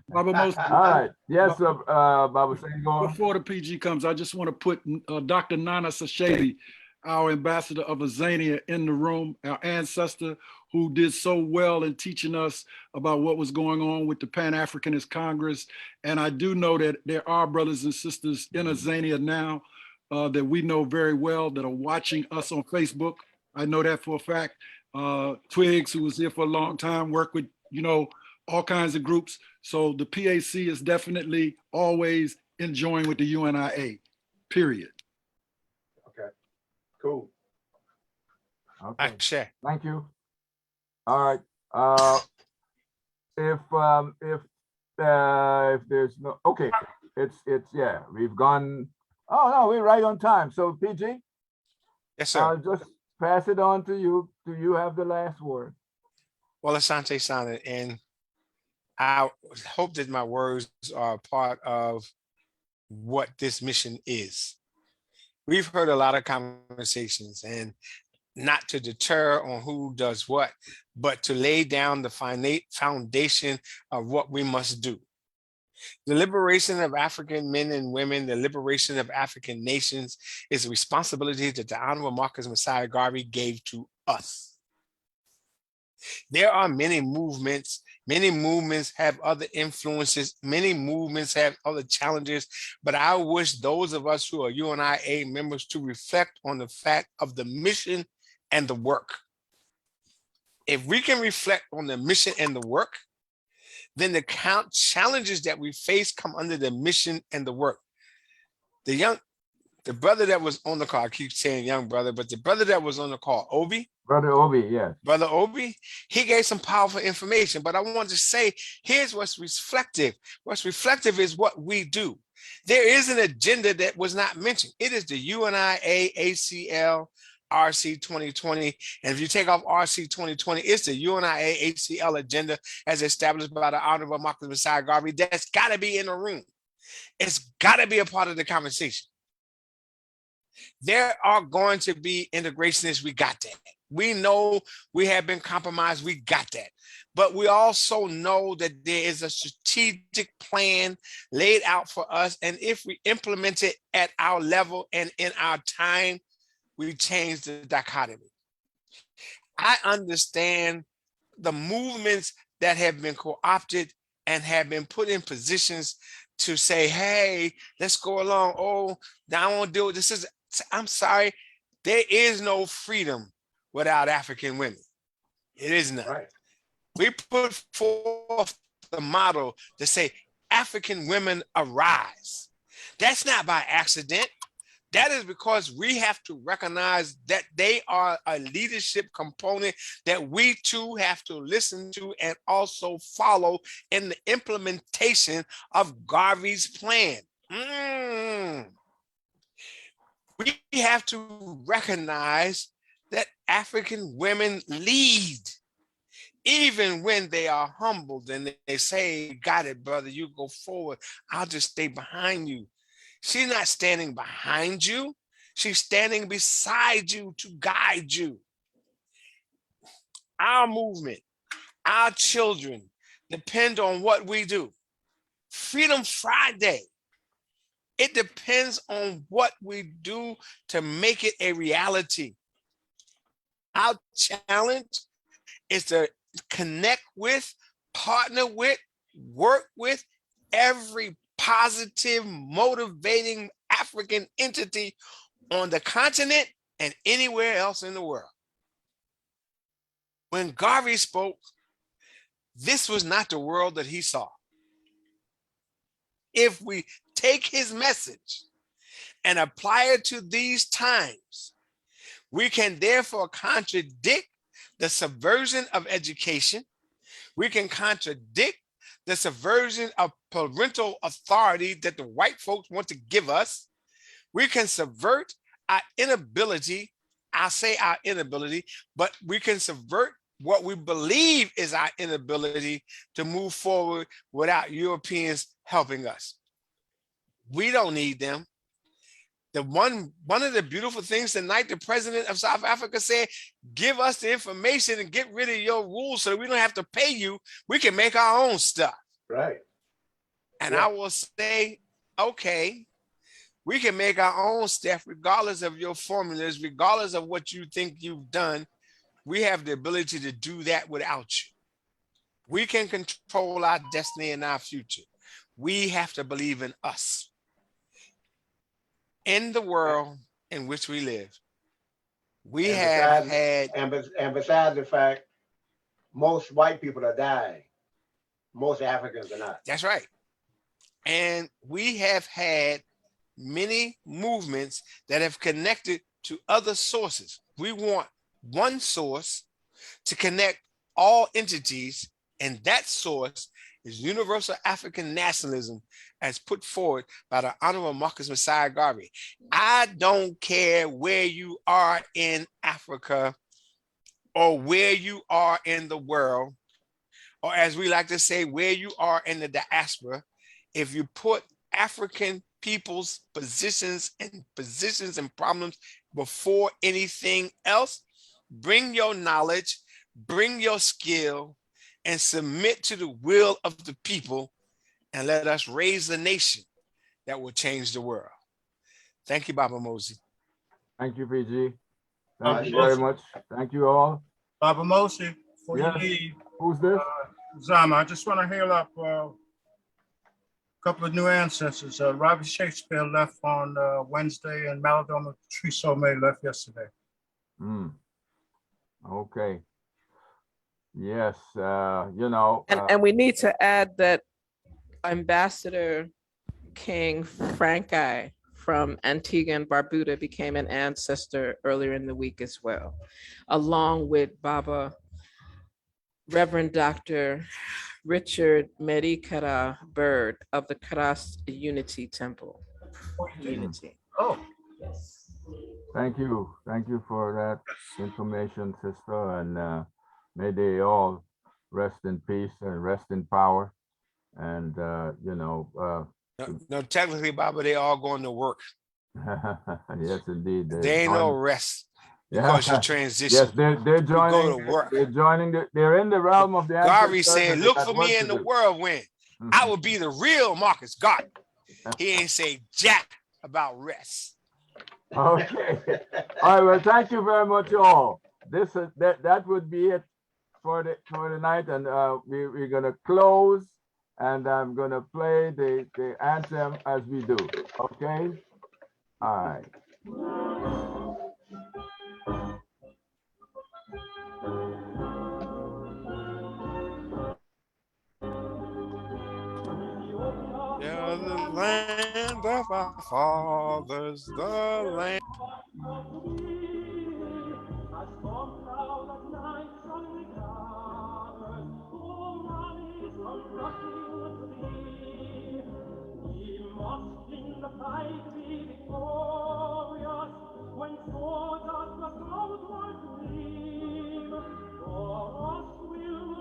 Baba Mosi. All right. Yes, Baba Senghor. Before the PG comes, I just want to put Dr. Nana Sashedi, our ambassador of Azania, in the room, our ancestor who did so well in teaching us about what was going on with the Pan-Africanist Congress. And I do know that there are brothers and sisters in Azania now that we know very well that are watching us on Facebook. I know that for a fact. Twigs, who was here for a long time, worked with, all kinds of groups. So the PAC is definitely always enjoying with the UNIA, period. Okay, cool. Okay. Sure. Thank you. All right. If there's no, okay, it's yeah, we've gone. Oh no, we're right on time. So PG, Yes, sir. I'll just pass it on to you. Do you have the last word? Well, Asante Sana, and I hope that my words are part of what this mission is. We've heard a lot of conversations, and not to deter on who does what, but to lay down the foundation of what we must do. The liberation of African men and women, the liberation of African nations is a responsibility that the Honorable Marcus Messiah Garvey gave to us. There are many movements have other influences, many movements have other challenges, but I wish those of us who are UNIA members to reflect on the fact of the mission and the work. If we can reflect on the mission and the work, then the challenges that we face come under the mission and the work. The brother that was on the call, I keep saying young brother, but the brother that was on the call, Obi. Brother Obi, yeah. Brother Obi, he gave some powerful information, but I want to say, here's what's reflective. What's reflective is what we do. There is an agenda that was not mentioned. It is the UNIA, ACL, RC 2020. And if you take off RC 2020, it's the UNIA, ACL agenda as established by the Honorable Marcus Messiah Garvey. That's got to be in the room. It's got to be a part of the conversation. There are going to be integrationists. We got that. We know we have been compromised. We got that. But we also know that there is a strategic plan laid out for us. And if we implement it at our level and in our time, we change the dichotomy. I understand the movements that have been co-opted and have been put in positions to say, hey, let's go along. Oh, now I won't deal with this. I'm sorry, there is no freedom without African women. It is not. Right. We put forth the model to say, African women arise. That's not by accident. That is because we have to recognize that they are a leadership component that we too have to listen to and also follow in the implementation of Garvey's plan. We have to recognize that African women lead. Even when they are humbled and they say, got it, brother, you go forward. I'll just stay behind you. She's not standing behind you. She's standing beside you to guide you. Our movement, our children depend on what we do. Freedom Friday, it depends on what we do to make it a reality. Our challenge is to connect with, partner with, work with every positive, motivating African entity on the continent and anywhere else in the world. When Garvey spoke, this was not the world that he saw. If we take his message and apply it to these times, we can therefore contradict the subversion of education. We can contradict the subversion of parental authority that the white folks want to give us. We can subvert our inability, I'll say our inability, but we can subvert what we believe is our inability to move forward without Europeans helping us. We don't need them. One of the beautiful things tonight, the president of South Africa said, give us the information and get rid of your rules so that we don't have to pay you. We can make our own stuff. Right. And Yeah. I will say, okay, we can make our own stuff regardless of your formulas, regardless of what you think you've done. We have the ability to do that without you. We can control our destiny and our future. We have to believe in us, in the world in which we live. We have had, and besides the fact, most white people are dying. Most Africans are not. that's right. And we have had many movements that have connected to other sources. We want one source to connect all entities, and that source is universal African nationalism as put forward by the Honorable Marcus Messiah Garvey. I don't care where you are in Africa or where you are in the world, or as we like to say, where you are in the diaspora. If you put African people's positions and problems before anything else, bring your knowledge, bring your skill, and submit to the will of the people, and let us raise a nation that will change the world. Thank you, Baba Mosey. Thank you, PG. Thank you very much. Thank you all. Baba Mosey, before Yes. you leave, Who's this? Zama, I just want to hail up a couple of new ancestors. Robert Shakespeare left on Wednesday, and Maladoma Trisome left yesterday. Okay. Yes, you know. And we need to add that Ambassador King Franchi from Antigua and Barbuda became an ancestor earlier in the week as well, along with Baba Reverend Dr. Richard Merikara Bird of the Karas Unity Temple. Unity. Oh. Yes. Thank you. Thank you for that information, sister. And may they all rest in peace and rest in power. And, you know. No, technically, Baba, they all going to work. Yes, indeed. There ain't no rest because you transition. Yes, they're joining. You go to work. They're joining. They're in the realm of the Garvey ancestors, saying, and look they got for work me to in the do. whirlwind. I will be the real Marcus Garvey. He ain't say jack about rest. Okay. All right. Well, thank you very much, all. This is that would be it for the night, and we're gonna close, and I'm gonna play the anthem as we do. Okay. All right. Yeah, the land of our fathers, the land. When soldiers must outward leave, for us will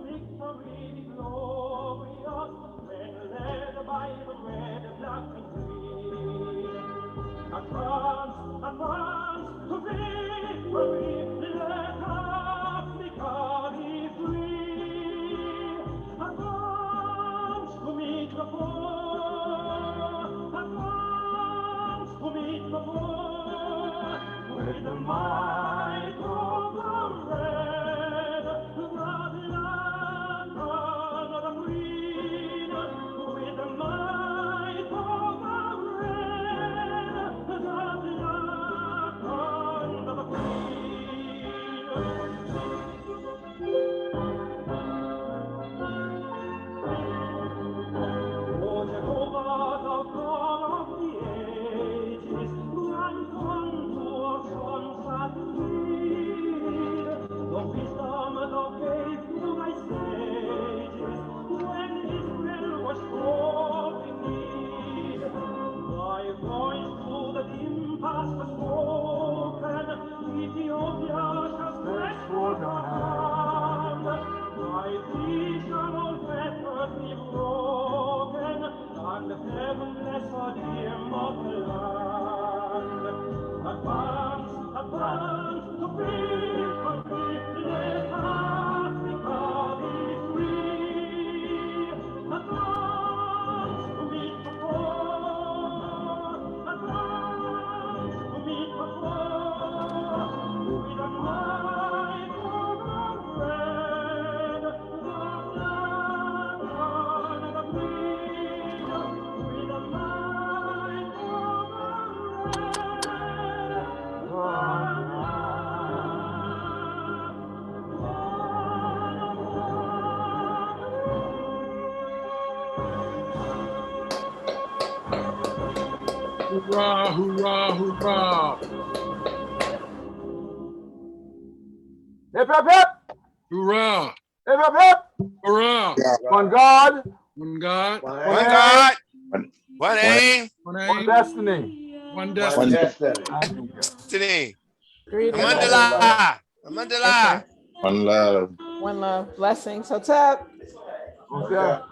Hoorah, hoorah, hoorah. Hip, hip, hip. Hoorah, Hip, hip, hip. hoorah. One God, One God, One One aim, God, One- one aim, one one aim, destiny. one one destiny. destiny. Hallelujah. destiny. Greetings. One love. Mandela. Okay. One love. One love. Blessings. Hotep. Okay.